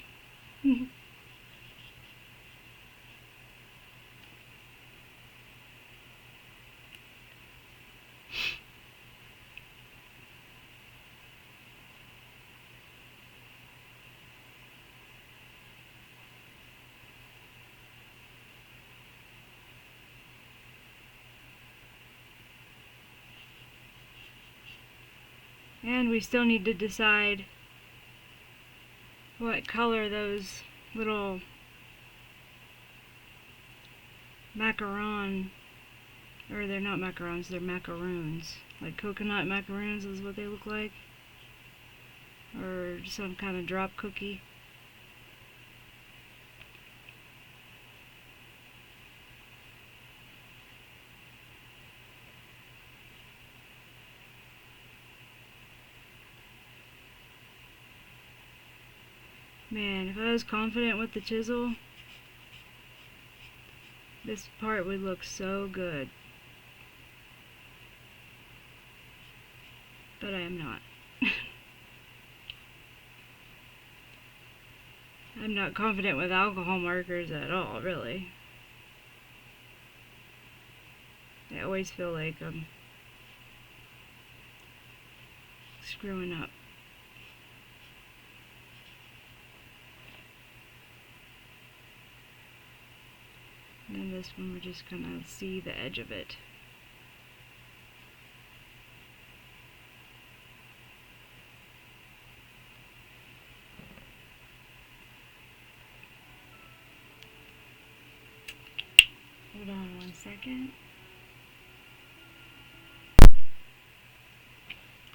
Speaker 1: And we still need to decide what color those little macaron, or they're not macarons, they're macaroons. Like coconut macaroons is what they look like. Or some kind of drop cookie. Man, if I was confident with the chisel, this part would look so good. But I am not. I'm not confident with alcohol markers at all, really. I always feel like I'm screwing up. And then this one, we're just gonna see the edge of it. Hold on 1 second.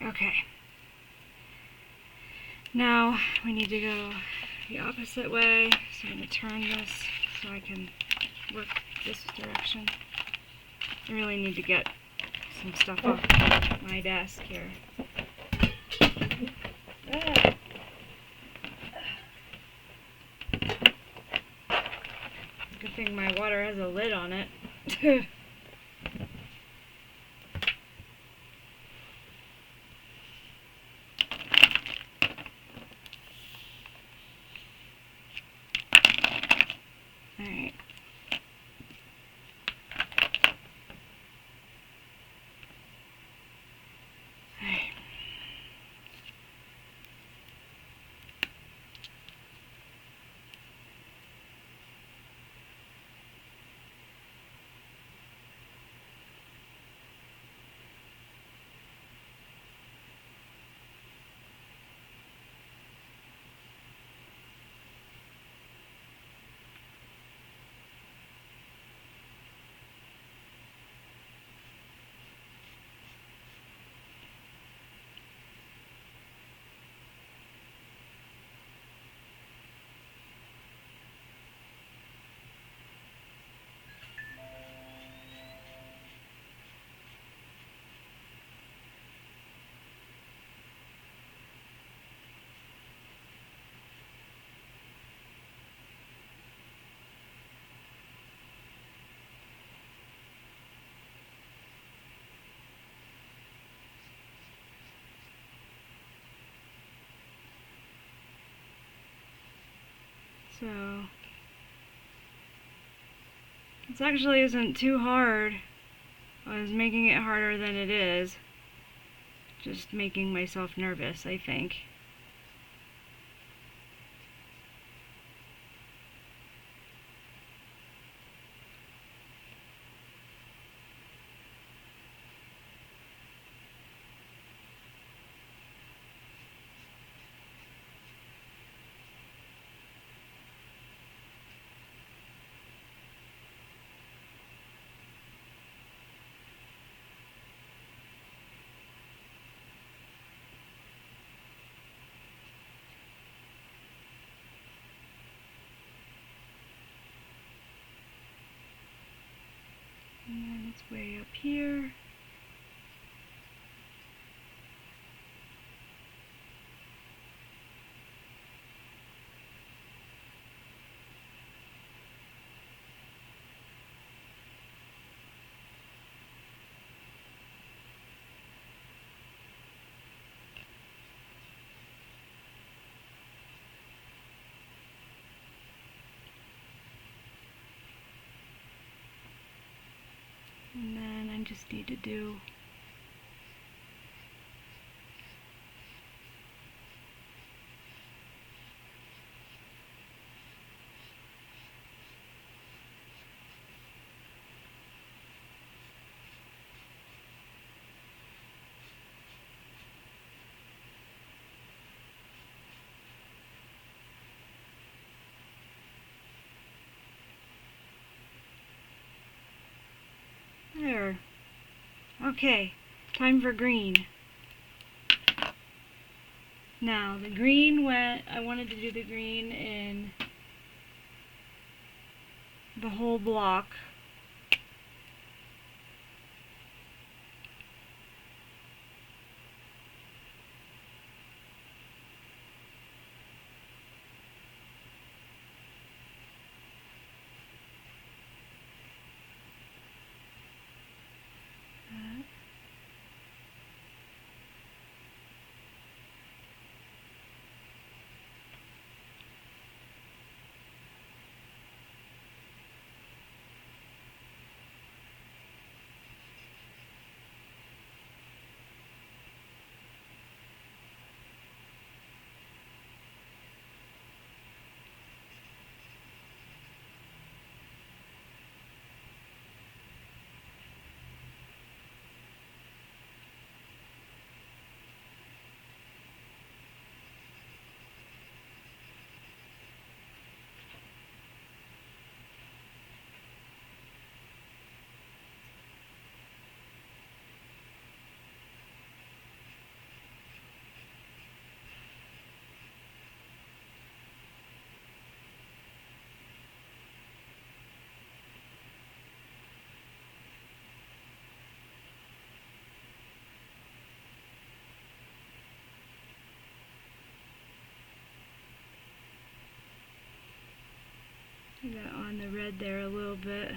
Speaker 1: Okay. Now we need to go the opposite way. So I'm going to turn this so I can work this direction. I really need to get some stuff off my desk here. Good thing my water has a lid on it. Alright. So, this actually isn't too hard. I was making it harder than it is. Just making myself nervous, I think. And then it's way up here. And then I just need to do there. Okay, time for green. Now the green I wanted to do the green in the whole block. I got on the red there a little bit.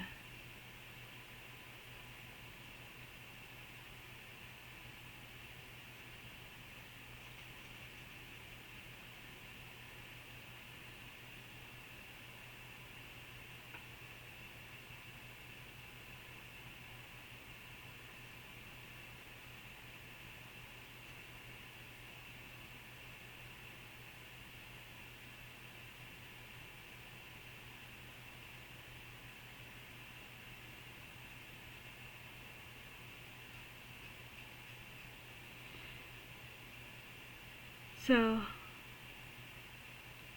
Speaker 1: So,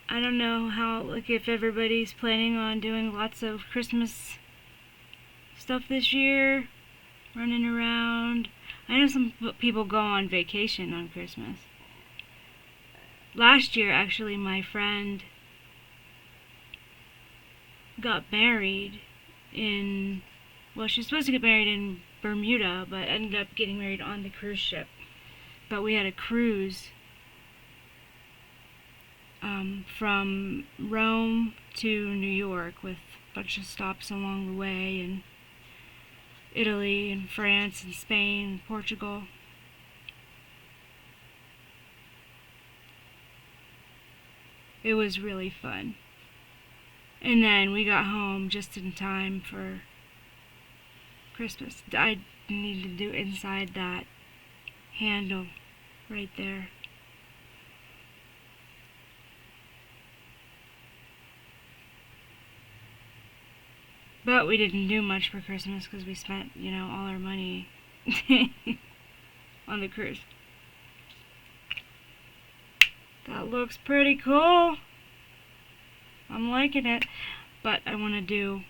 Speaker 1: I don't know how, like, if everybody's planning on doing lots of Christmas stuff this year, running around. I know some people go on vacation on Christmas. Last year, actually, my friend got married in, well, she was supposed to get married in Bermuda, but ended up getting married on the cruise ship. But we had a cruise from Rome to New York with a bunch of stops along the way, and Italy and France and Spain and Portugal. It was really fun. And then we got home just in time for Christmas. I need to do inside that handle right there. But we didn't do much for Christmas because we spent, you know, all our money on the cruise. That looks pretty cool. I'm liking it. But I want to do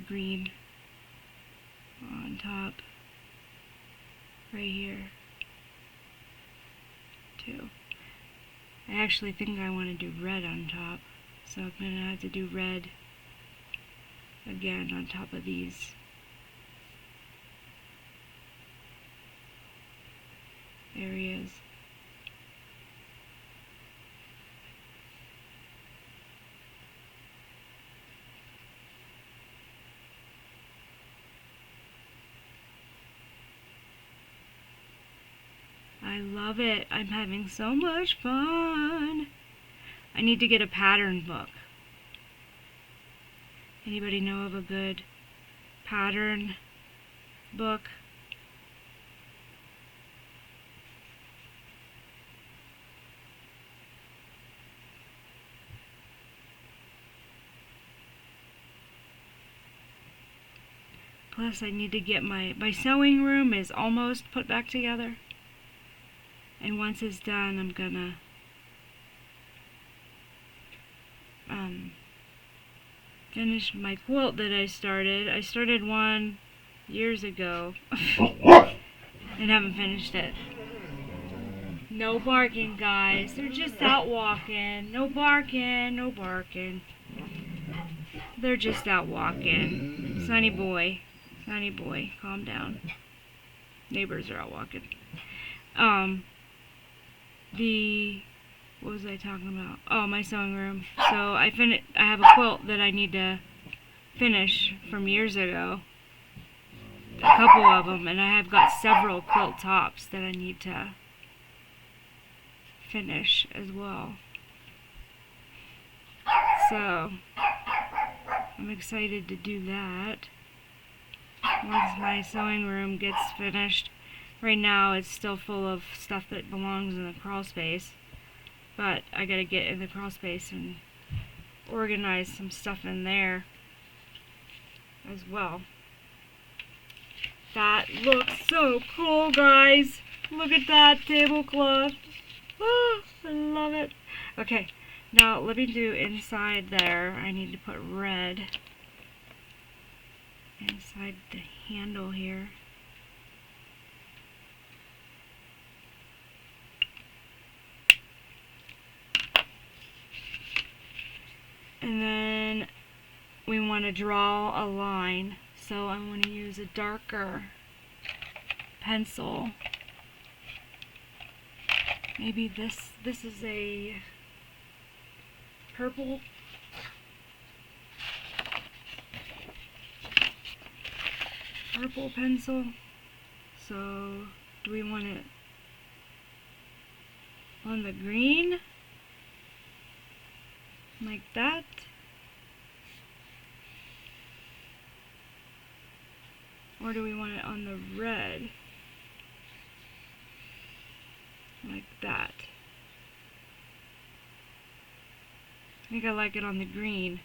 Speaker 1: green on top right here too. I actually think I want to do red on top, so I'm going to have to do red again on top of these. Areas. I love it. I'm having so much fun. I need to get a pattern book Anybody know of a good pattern book? Plus I need to get my sewing room is almost put back together. And once it's done, I'm gonna finish my quilt that I started. I started one years ago and haven't finished it. No barking, guys. They're just out walking. No barking, no barking. They're just out walking. Sunny boy, calm down. Neighbors are out walking. What was I talking about? Oh, my sewing room. So I have a quilt that I need to finish from years ago. A couple of them, and I have got several quilt tops that I need to finish as well. So I'm excited to do that once my sewing room gets finished. Right now it's still full of stuff that belongs in the crawl space, but I gotta get in the crawl space and organize some stuff in there as well. That looks so cool, guys. Look at that tablecloth. Oh, I love it. Okay, now let me do inside there. I need to put red inside the handle here. And then we want to draw a line. So I want to use a darker pencil. Maybe this is a purple. Purple pencil. So do we want it on the green? Like that? Or do we want it on the red? Like that. I think I like it on the green.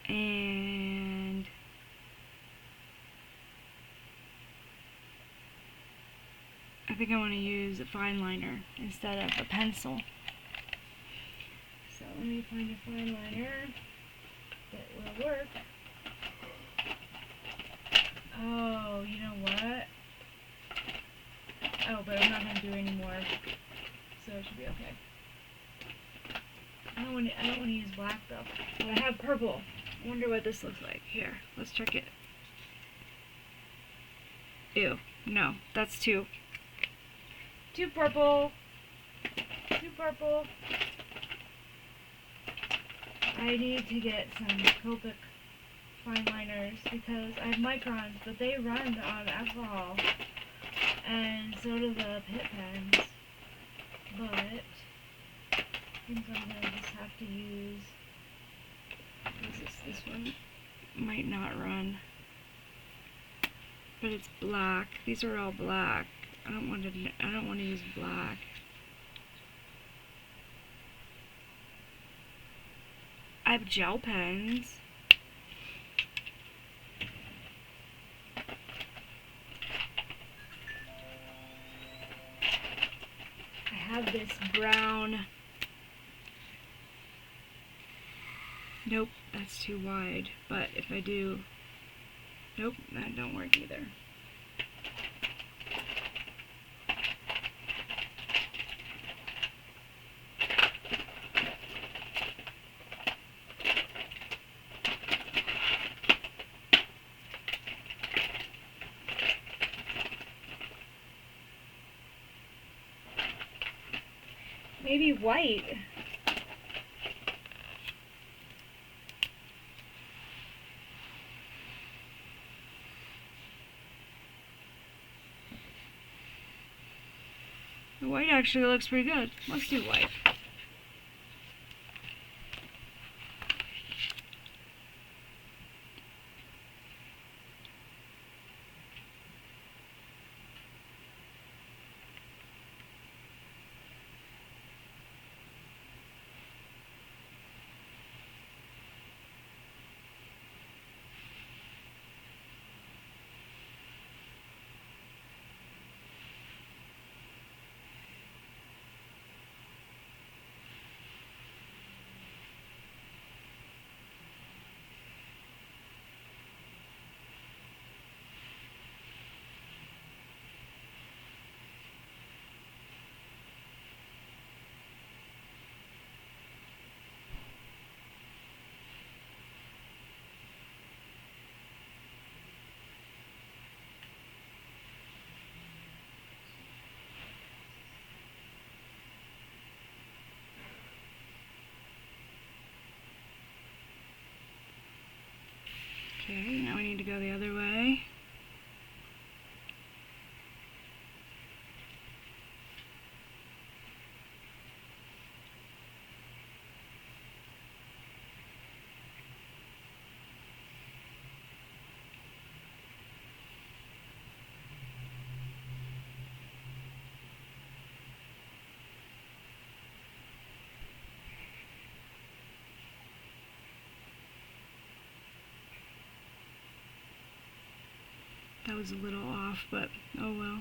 Speaker 1: And I think I want to use a fine liner instead of a pencil. So let me find a fine liner that will work. Oh, you know what? Oh, but I'm not going to do any more, so it should be okay. I don't want to use black though. But I have purple. I wonder what this looks like. Here, let's check it. Ew, no, that's too purple. Too purple. I need to get some Coco fine liners because I have microns, but they run on alcohol, and so do the pit pens. But I think I'm gonna just have to use. This one might not run, but it's black. These are all black. I don't want to use black. I have gel pens. I have this brown. Nope, that's too wide. But if I do, nope, that don't work either. Maybe white. The white actually looks pretty good. Let's do white. Okay, now we need to go the other way. That was a little off, but oh well.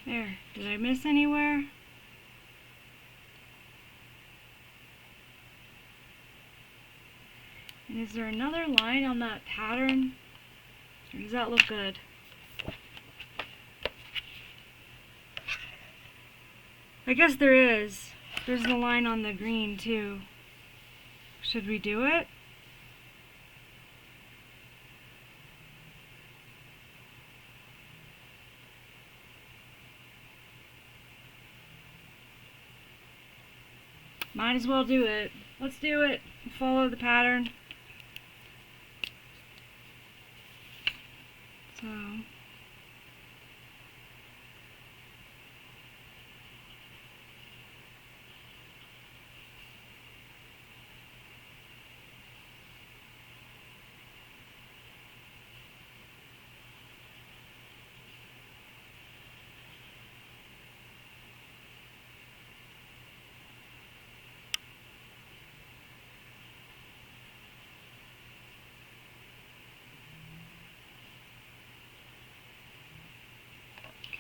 Speaker 1: There. Did I miss anywhere? And is there another line on that pattern? Or does that look good? I guess there is. There's the line on the green too. Should we do it? Might as well do it. Let's do it. Follow the pattern. So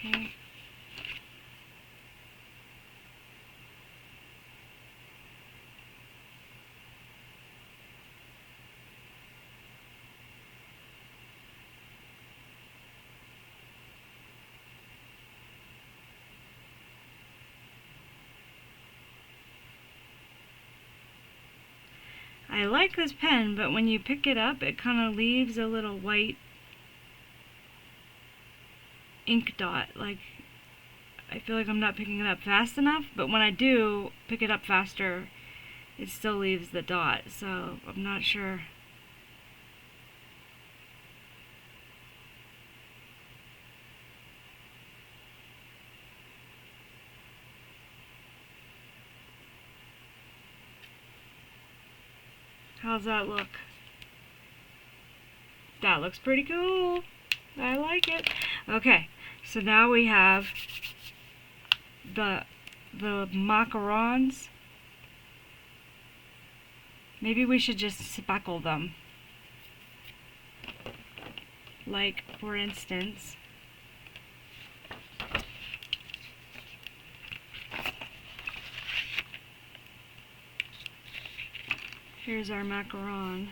Speaker 1: okay. I like this pen, but when you pick it up, it kind of leaves a little white ink dot. Like, I feel like I'm not picking it up fast enough, but when I do pick it up faster, it still leaves the dot, so I'm not sure. How's that look? That looks pretty cool. I like it. Okay, so now we have the macarons. Maybe we should just speckle them. Like, for instance, here's our macaron.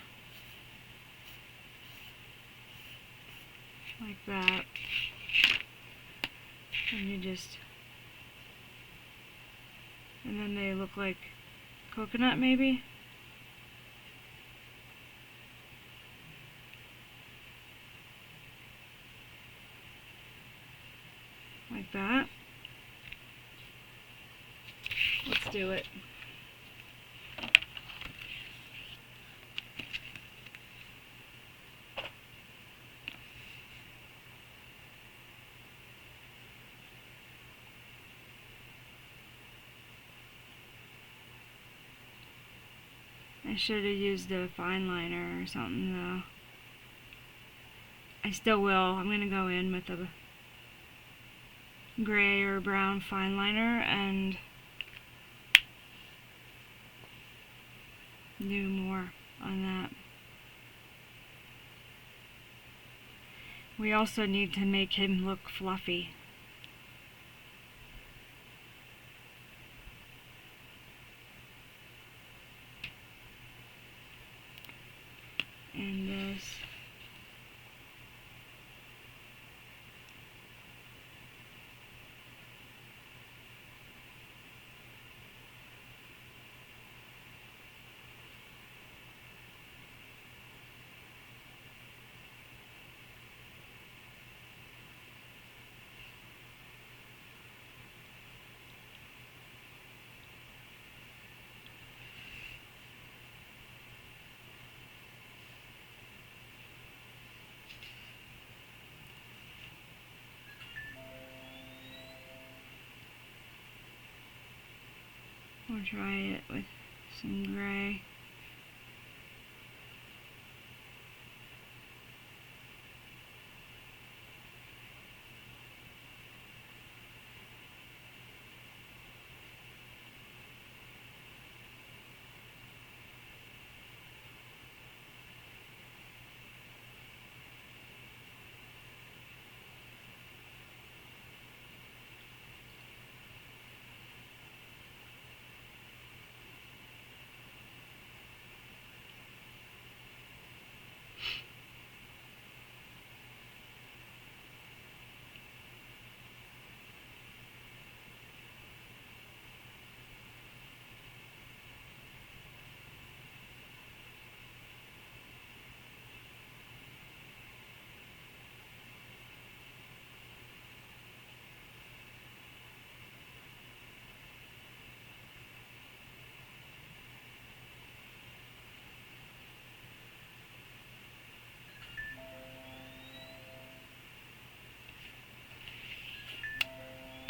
Speaker 1: Like that. And you just, and then they look like coconut maybe. Like that. Let's do it. I should have used a fine liner or something though. I still will. I'm going to go in with a gray or brown fine liner and do more on that. We also need to make him look fluffy. And this. We'll try it with some gray.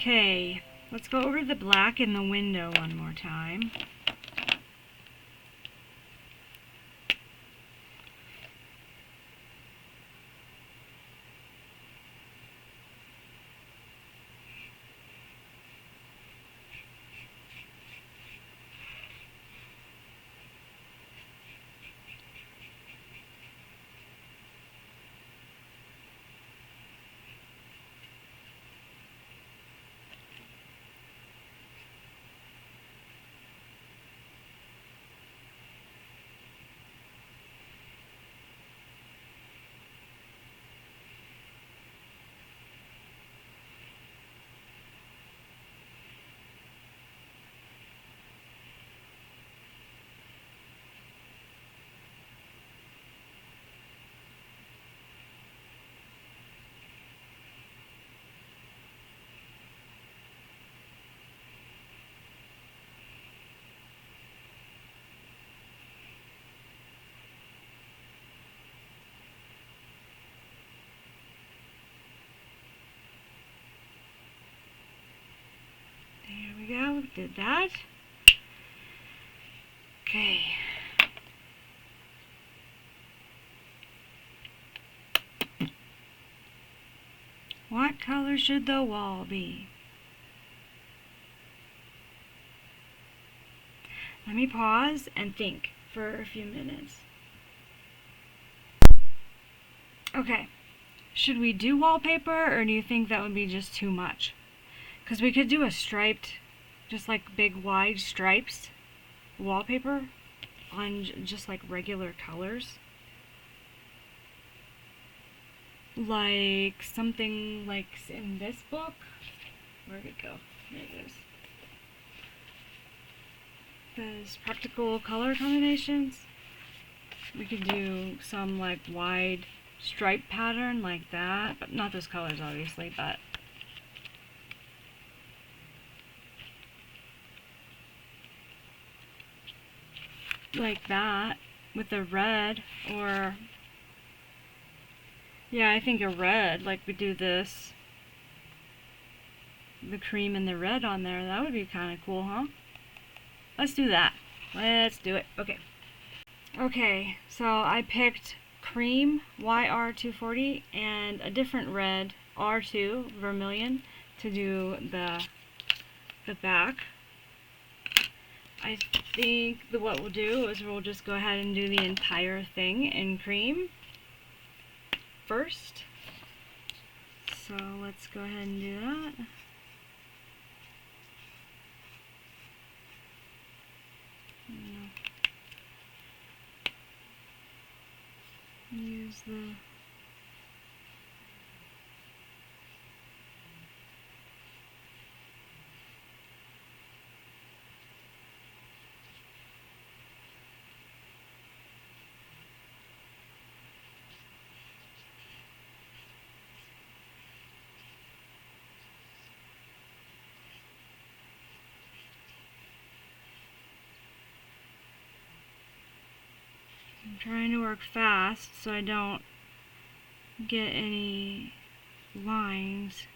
Speaker 1: Okay, let's go over the black in the window one more time. There we go, did that. Okay. What color should the wall be? Let me pause and think for a few minutes. Okay, should we do wallpaper, or do you think that would be just too much? Because we could do a striped, just like big wide stripes wallpaper on just like regular colors. Like something like in this book. Where'd it go? There it is. There's practical color combinations. We could do some like wide stripe pattern like that, but not those colors obviously, but like that with a red, or yeah, I think a red, like we do this, the cream and the red on there. That would be kind of cool, huh? Let's do that. Let's do it. Okay. Okay, so I picked cream YR240 and a different red R2 Vermillion to do the back. I think what we'll do is we'll just go ahead and do the entire thing in cream first. So let's go ahead and do that. Use the I'm trying to work fast so I don't get any lines.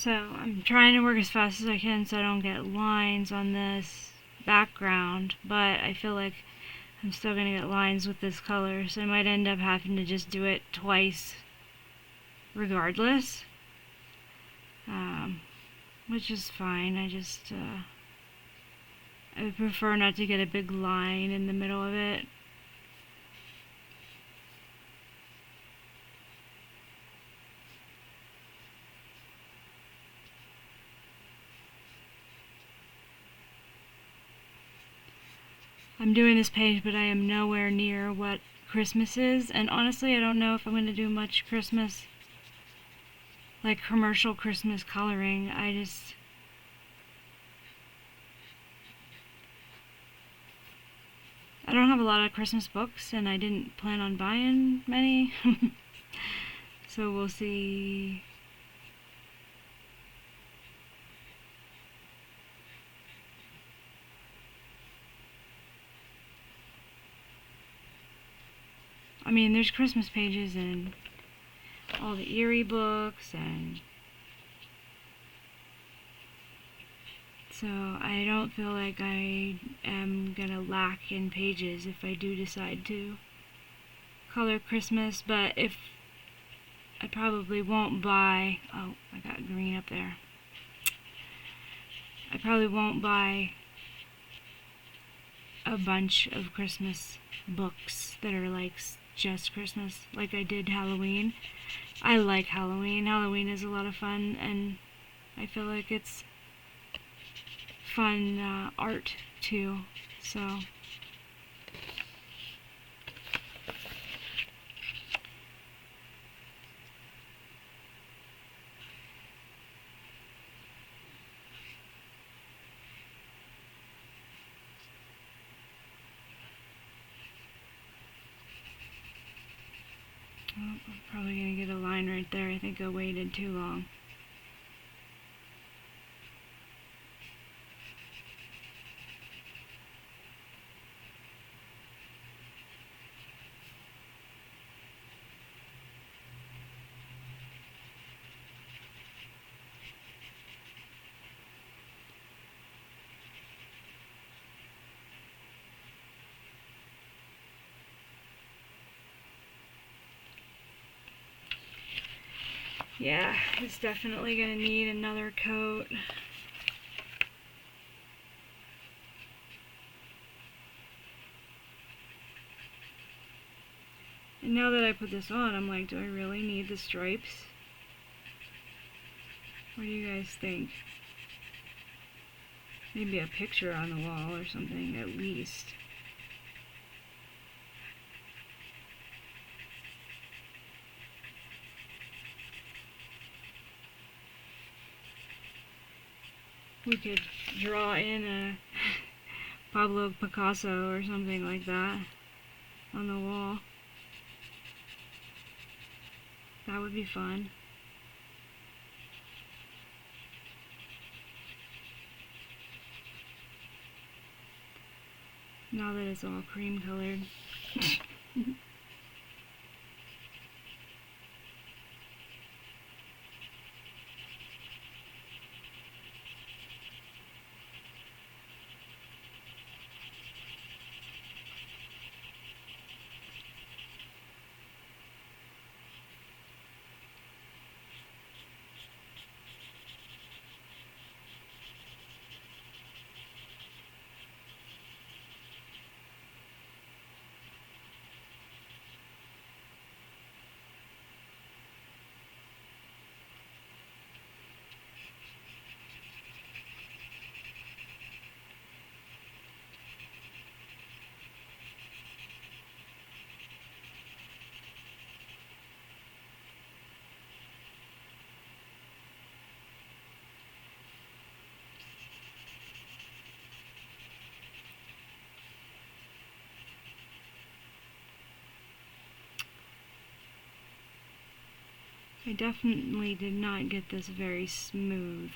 Speaker 1: So I'm trying to work as fast as I can so I don't get lines on this background, but I feel like I'm still going to get lines with this color, so I might end up having to just do it twice regardless, which is fine. I would prefer not to get a big line in the middle of it. I'm doing this page, but I am nowhere near what Christmas is, and honestly I don't know if I'm going to do much Christmas, like commercial Christmas coloring. I don't have a lot of Christmas books, and I didn't plan on buying many, so we'll see. I mean, there's Christmas pages in all the Erie books, and so I don't feel like I am gonna lack in pages if I do decide to color Christmas. But if I probably won't buy, oh, I got green up there. I probably won't buy a bunch of Christmas books that are like just Christmas, like I did Halloween. I like Halloween. Halloween is a lot of fun, and I feel like it's fun art too, so I'm probably going to get a line right there. I think I waited too long. Yeah, it's definitely going to need another coat. And now that I put this on, I'm like, do I really need the stripes? What do you guys think? Maybe a picture on the wall or something, at least. We could draw in a Pablo Picasso or something like that on the wall. That would be fun. Now that it's all cream colored. I definitely did not get this very smooth.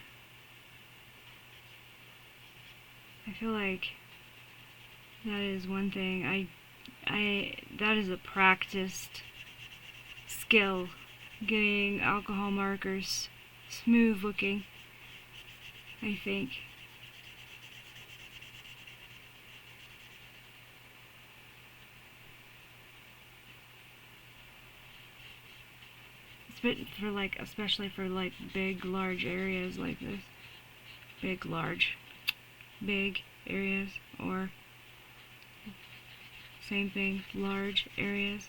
Speaker 1: I feel like that is one thing that is a practiced skill, getting alcohol markers smooth looking, I think. It's fit for like, especially for like big, large areas like this. Big areas, or same thing, large areas.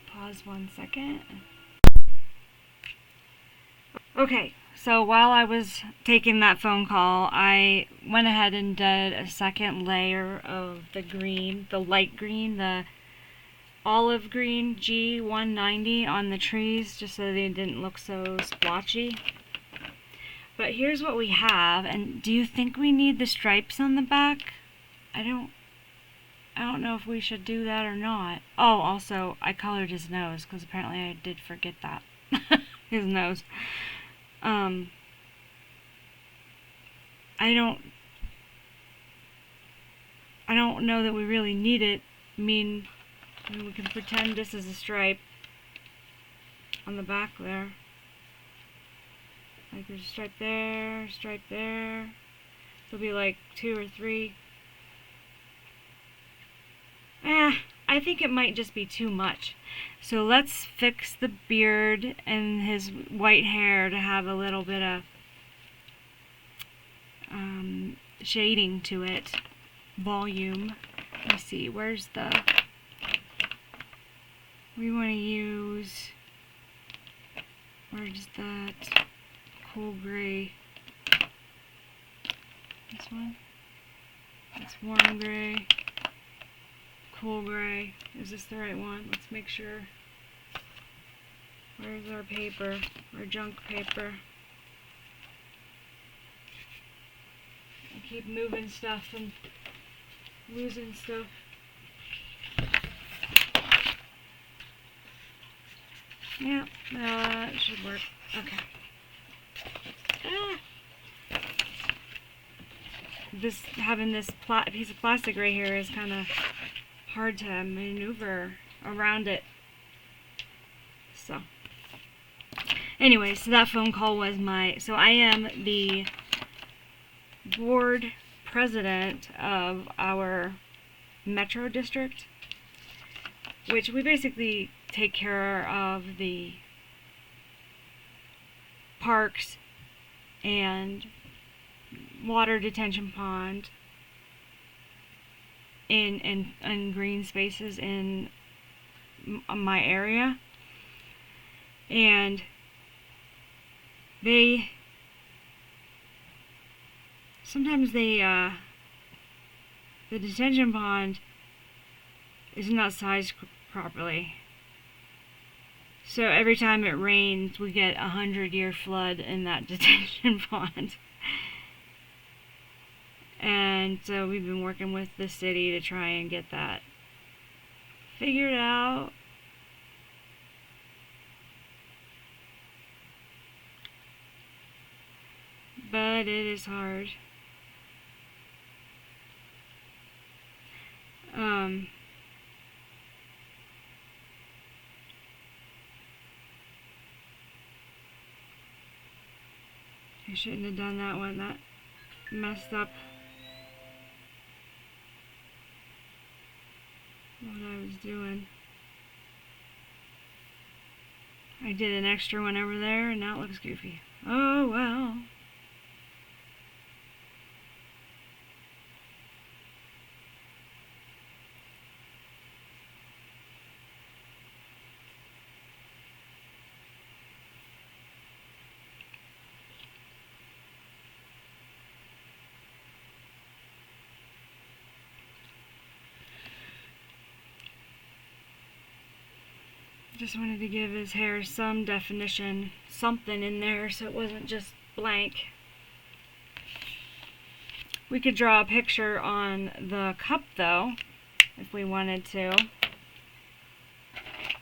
Speaker 1: Pause 1 second. Okay, so while I was taking that phone call, I went ahead and did a second layer of the green, the light green, the olive green G190 on the trees, just so they didn't look so splotchy. But here's what we have, and do you think we need the stripes on the back? I don't know if we should do that or not. Oh, also, I colored his nose, because apparently I did forget that. His nose. I don't know that we really need it. I mean, we can pretend this is a stripe on the back there. Like there's a stripe there, stripe there. There'll be like 2 or 3. I think it might just be too much. So let's fix the beard and his white hair to have a little bit of shading to it. Volume. Let me see, where's the... We want to use... Where's that? Cool Grey. This one? That's warm gray. Cool Grey. Is this the right one? Let's make sure. Where's our paper? Our junk paper. I keep moving stuff and losing stuff. Yeah, that should work. Okay. Having this piece of plastic right here is kind of hard to maneuver around it. So, anyway, so that phone call was so I am the board president of our metro district, which we basically take care of the parks and water detention pond and green spaces in my area. And sometimes the detention pond is not sized properly. So every time it rains, we get 100-year flood in that detention pond. And so we've been working with the city to try and get that figured out. But it is hard. I shouldn't have done that one. That messed up what I was doing. I did an extra one over there and now it looks goofy. Oh well. Just wanted to give his hair some definition, something in there, so it wasn't just blank. We could draw a picture on the cup though, if we wanted to.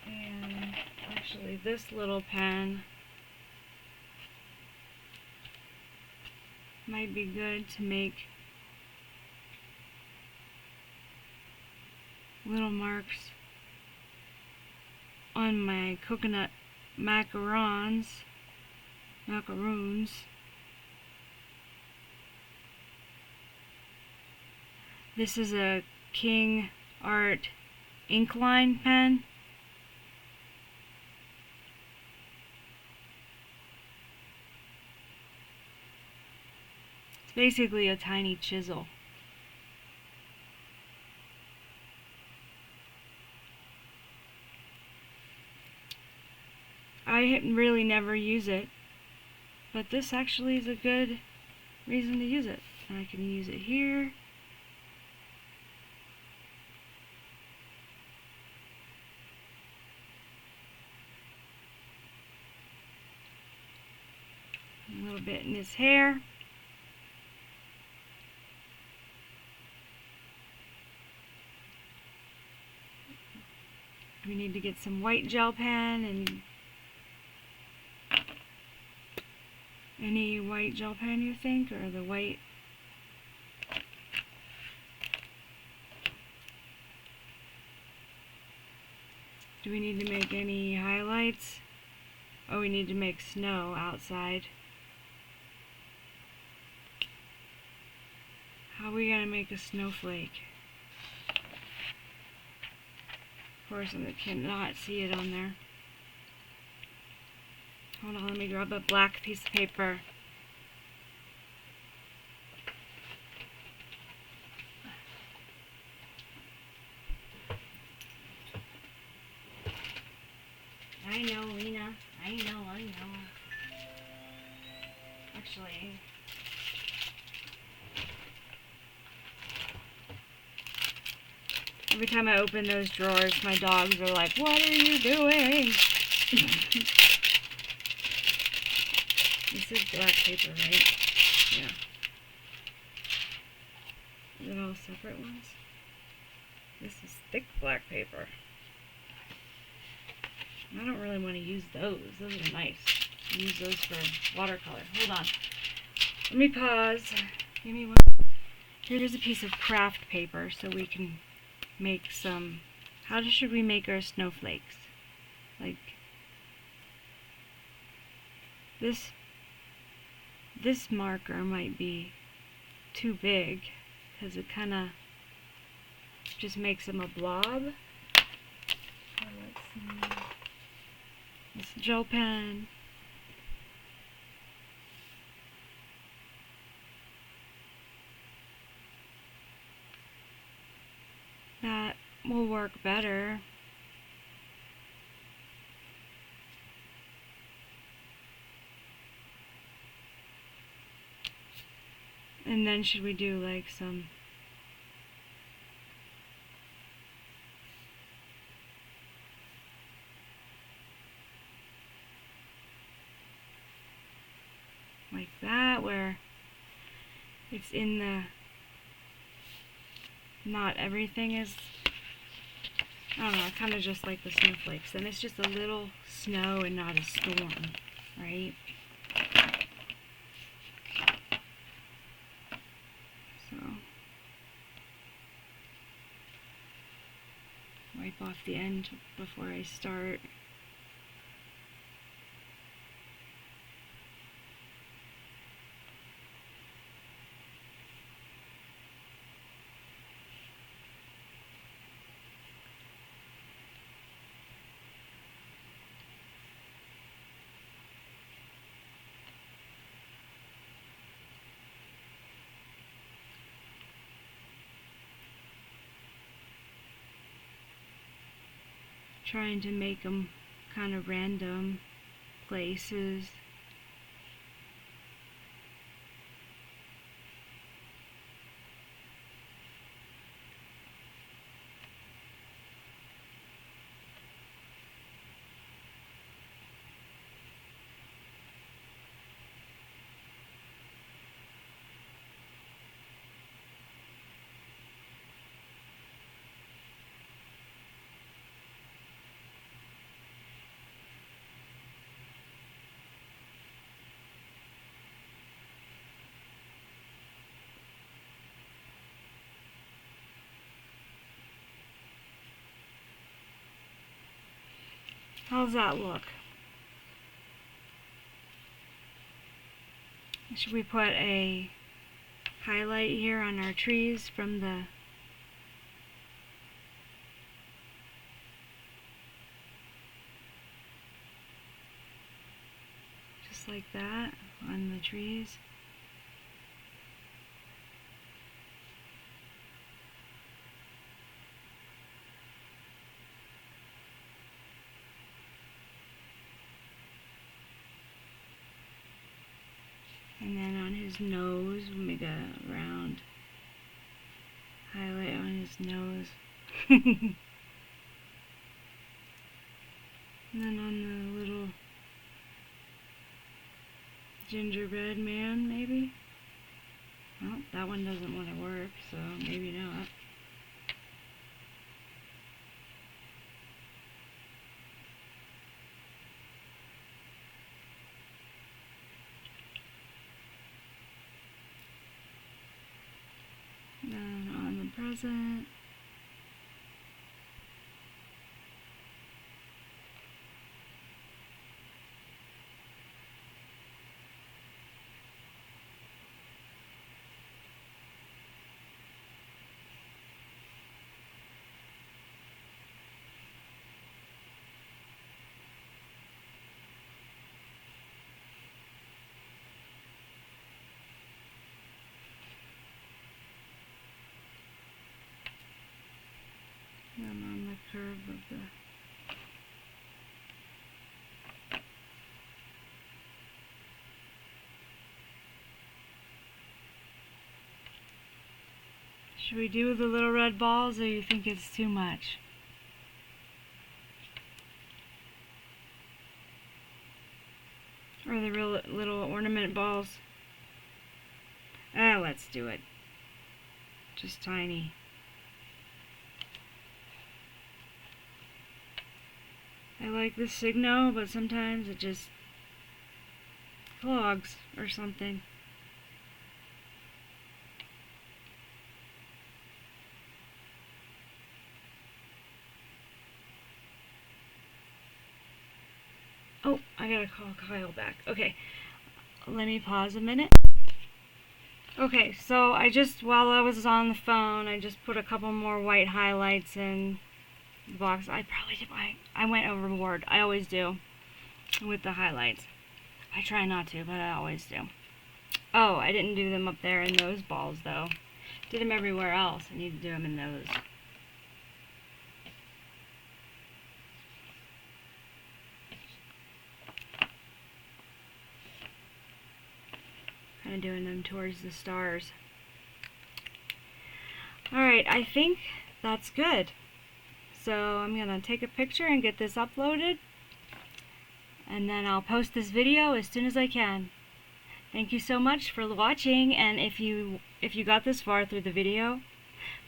Speaker 1: And actually this little pen might be good to make little marks on my coconut macaroons. This is a King Art ink line pen. It's basically a tiny chisel. I really never use it, but this actually is a good reason to use it. And I can use it here. A little bit in his hair. We need to get some white gel pen and any white gel pen you think, or the white. Do we need to make any highlights? Oh, we need to make snow outside. How are we gonna make a snowflake? Of course, I cannot see it on there. Hold on, let me grab a black piece of paper. I know, Lena. I know. Actually, every time I open those drawers, my dogs are like, "What are you doing?" This is black paper, right? Yeah. Is it all separate ones? This is thick black paper. I don't really want to use those. Those are nice. I'll use those for watercolor. Hold on. Let me pause. Give me one. Here's a piece of craft paper so we can make some. How should we make our snowflakes? Like this marker might be too big because it kind of just makes them a blob. Let's see. This gel pen. That will work better. And then should we do like some like that, where it's in the, not everything is, I don't know, kind of just like the snowflakes. And it's just a little snow and not a storm, right? So, wipe off the end before I start. Trying to make them kind of random places. How's that look? Should we put a highlight here on our trees from the just like that on the trees? And then on his nose, we'll make a round highlight on his nose. And then on the little gingerbread man, maybe? Well, that one doesn't want to work, so maybe not. Then on the present, and on the curve of the should we do the little red balls, or you think it's too much? Or the real little ornament balls? Let's do it. Just tiny. I like the signal, but sometimes it just clogs or something. Oh, I gotta call Kyle back. Okay, let me pause a minute. Okay, so while I was on the phone, I just put a couple more white highlights in the box. I probably did. I went overboard. I always do with the highlights. I try not to, but I always do. Oh, I didn't do them up there in those balls, though. Did them everywhere else. I need to do them in those. Kind of doing them towards the stars. Alright, I think that's good. So I'm going to take a picture and get this uploaded. And then I'll post this video as soon as I can. Thank you so much for watching, and if you got this far through the video,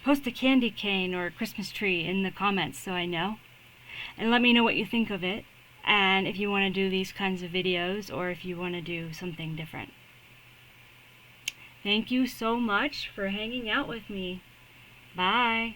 Speaker 1: post a candy cane or a Christmas tree in the comments so I know. And let me know what you think of it, and if you want to do these kinds of videos or if you want to do something different. Thank you so much for hanging out with me. Bye.